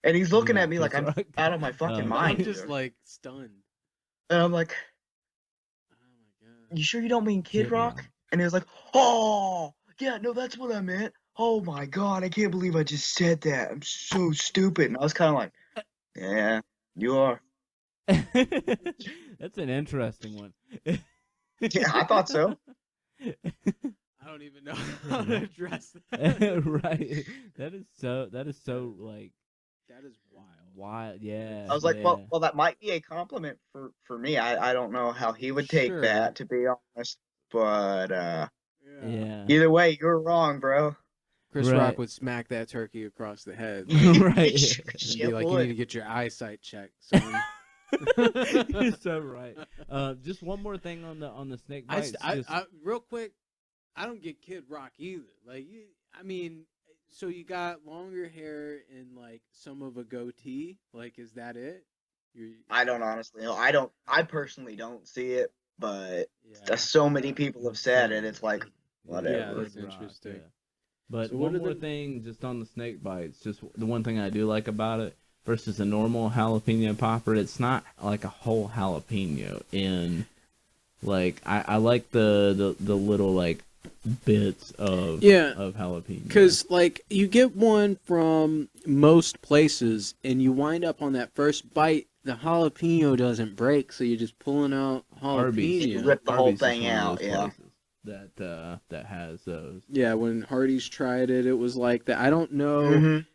And he's looking Yeah, at me like Chris I'm Rock. out of my fucking I'm mind. I'm just here. like stunned. And I'm like, Oh my god. "You sure you don't mean Kid Kid Rock?" Rock. And he was like, "Oh, yeah, no, that's what I meant. Oh my god, I can't believe I just said that. I'm so stupid." And I was kind of like, "Yeah, you are." That's an interesting one. Yeah, I thought so. I don't even know how to address that. Right. That is so like That is wild. wild. Yeah. I was like, yeah. well, that might be a compliment for me. I don't know how he would take Sure. that, to be honest. But Yeah. either way, you're wrong, bro. Chris Right. Rock would smack that turkey across the head. Right. He'd be like, "You need to get your eyesight checked, son." You're so right. Just one more thing on the snake bites. I real quick, I don't get Kid Rock either. Like, I mean, so you got longer hair and like some of a goatee. Like, is that it? I don't honestly know. I personally don't see it, but Yeah. so many people have said it. It's like, Yeah, whatever. that's interesting. Yeah. But So what one are more the- thing, just on the snake bites, just the one thing I do like about it versus a normal jalapeno popper, it's not like a whole jalapeno in. Like I like the little like bits of jalapeno. Because like you get one from most places, and you wind up on that first bite, the jalapeno doesn't break, so you're just pulling out Arby's. You jalapeno. rip the whole Arby's is thing one of out, those yeah. places that has those. Yeah, when Hardee's tried it, it was like that. I don't know Mhm.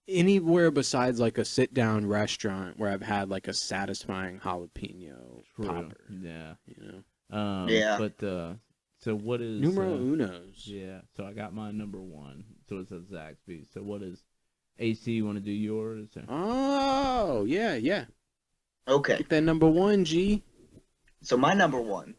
anywhere besides like a sit-down restaurant where I've had like a satisfying jalapeno popper. Yeah. You know, Yeah. But so what is numero unos. Yeah. So I got mine number one. So it's a Zaxby's. So what is AC? You want to do yours? Or? Oh yeah. Okay. Get that number one, G. So my number one,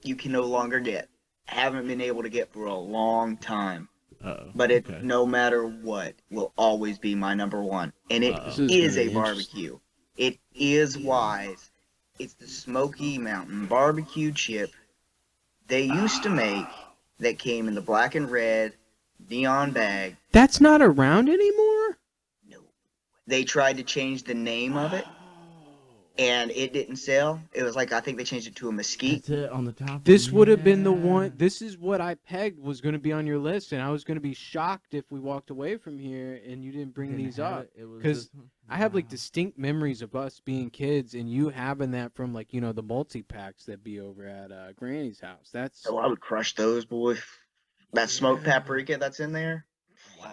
you can no longer get. Haven't been able to get for a long time. Uh-oh. But it, Okay. no matter what, will always be my number one. And it This is is gonna a be barbecue. It is Wise. It's the Smoky Mountain barbecue chip they used to make that came in the black and red neon bag. That's not around anymore. No. They tried to change the name of it, and it didn't sell. It was like, I think they changed it to a mesquite. That's it on the top. This would have been the Yeah. one. This is what I pegged was going to be on your list, and I was going to be shocked if we walked away from here and you didn't bring Didn't these have up. it. It was 'Cause this one? I have like Wow. distinct memories of us being kids and you having that from like, the multi-packs that be over at Granny's house. That's So I would crush those, boy. That smoked Yeah. paprika that's in there. Wow.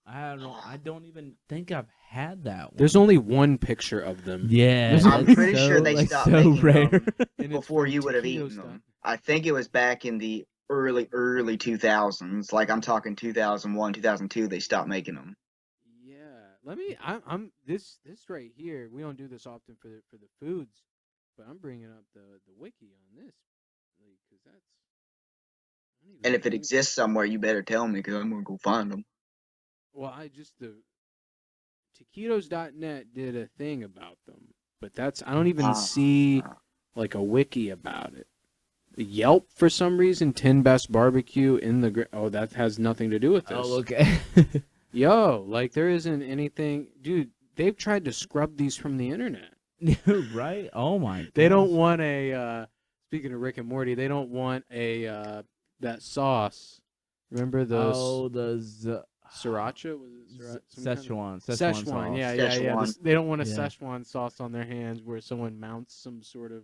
I don't even think I've had that one. There's only one picture of them. Yeah, I'm that's pretty sure so, they like, stopped so making rare. them And it's before from you would have Taquitos eaten them. dot- I think it was back in the early 2000s. Like I'm talking 2001, 2002. They stopped making them. Yeah, let me. I'm this right here. We don't do this often for the foods, but I'm bringing up the wiki on this, because that's. I don't And even if it think. exists somewhere, you better tell me because I'm gonna go find them. Well, I just the taquitos.net did a thing about them, but I don't even see like a wiki about it. Yelp for some reason 10 best barbecue in the oh, that has nothing to do with this. Oh, okay. Yo, like there isn't anything, dude. They've tried to scrub these from the internet. Right? Oh my. They don't gosh. want a. Speaking of Rick and Morty, they don't want a that sauce. Remember those Oh, sriracha? Was it Szechuan Szechuan, sauce. yeah. Szechuan. They don't want a Yeah. Szechuan sauce on their hands where someone mounts some sort of,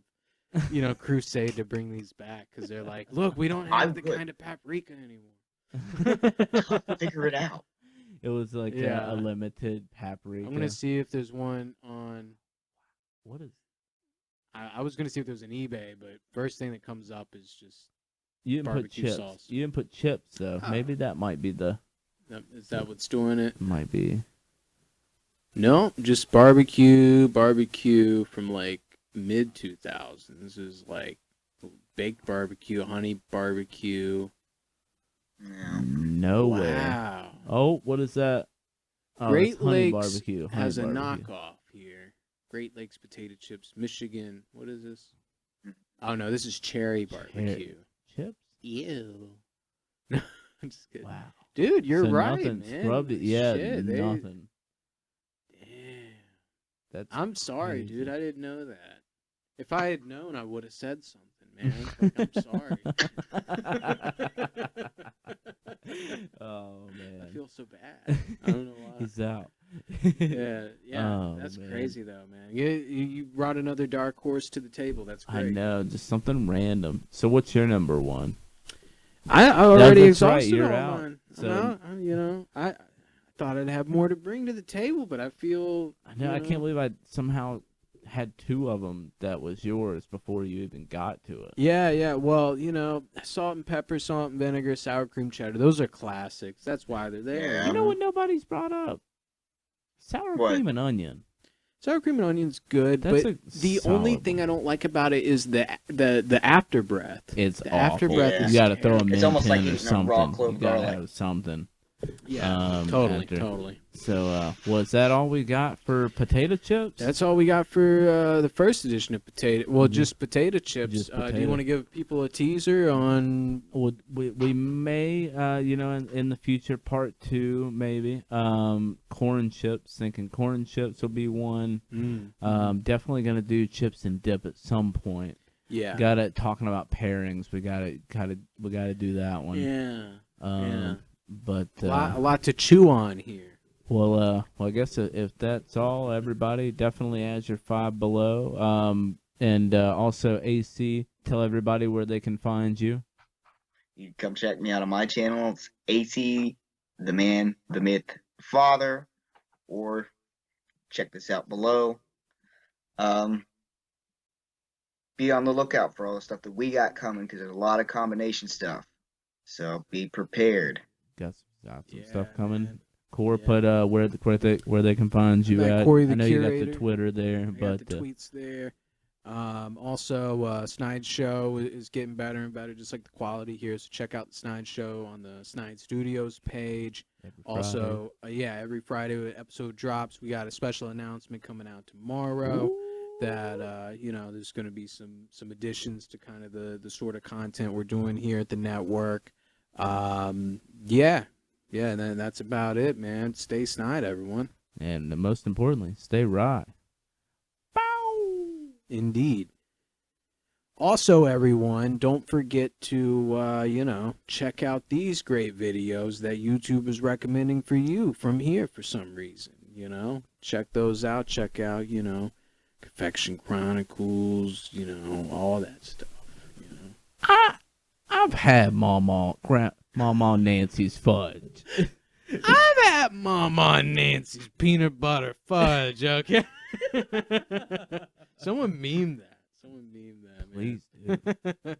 crusade to bring these back because they're like, look, we don't have the kind of paprika anymore. Figure it out. It was like Yeah. a limited paprika. I'm gonna see if there's one on. What is? I was gonna see if there's an eBay, but first thing that comes up is just. You didn't put Barbecue chips. sauce. You didn't put chips though. Oh. Maybe that might be the. Is that what's doing it? Might be. No, just barbecue from like mid 2000s. This is like baked barbecue, honey barbecue. Yeah. No way. Wow. Oh, what is that? Oh, Great it's honey Lakes barbecue. Honey has a barbecue. knockoff here. Great Lakes potato chips, Michigan. What is this? Oh no, this is cherry barbecue. Chips? Ew. No, I'm just kidding. Wow. Dude, you're So right, nothing man. scrubbed it. Yeah, Shit, nothing. Damn. That's. I'm sorry, dude. crazy. I didn't know that. If I had known, I would have said something, man. Like, I'm sorry. Oh man. I feel so bad. I don't know why. He's out. Yeah. Oh, That's man. crazy though, man. You brought another dark horse to the table. That's great. I know, just something random. So, what's your number one? I already that's right, exhausted you're all out. mine. So- I thought I'd have more to bring to the table, but I feel. I know. I can't believe I somehow had two of them that was yours before you even got to it. Yeah. Well, salt and pepper, salt and vinegar, sour cream cheddar. Those are classics. That's why they're there. Yeah. You know what nobody's brought up? Sour What? cream and onion. Sour cream and onion's good, That's but a the only solid thing one. I don't like about it is the after breath. It's The awful. afterbreath Yeah. is You got to throw a terrible. mint It's almost like in or eating a raw something. clove You got to garlic. have something. Yeah, totally, after. totally. So, was that all we got for potato chips? That's all we got for the first edition of potato. Well, just potato chips. Just Do you potato. want to give people a teaser on? We may, in the future, part 2, maybe. Corn chips. Thinking corn chips will be one. Definitely going to do chips and dip at some point. Yeah. Got it. Talking about pairings. We got to do that one. Yeah. Yeah. But A lot to chew on here. well, I guess if that's all, everybody definitely add your 5 below. And also AC, tell everybody where they can find you. You can come check me out on my channel. It's AC, the man, the myth, father, or check this out below. Be on the lookout for all the stuff that we got coming because there's a lot of combination stuff. So be prepared. Got some Yeah, stuff coming. man. Core, Yeah. put where they can find you At at. Corey the I know you got Curator. the Twitter there, I but got the tweets there. Also, Snide Show is getting better and better, just like the quality here. So check out the Snide Show on the Snide Studios page. every Also, every Friday when an episode drops, we got a special announcement coming out tomorrow. Friday. That there's going to be some additions to kind of the sort of content we're doing here at the network. And then that's about it, man. Stay snide, everyone. And most importantly, stay right. Indeed. Also, everyone, don't forget to check out these great videos that YouTube is recommending for you from here for some reason. Check those out. Check out Confection Chronicles, all that stuff. I've had Mama Nancy's fudge. I've had Mama Nancy's peanut butter fudge. Okay. Someone meme that. Man. Please, dude.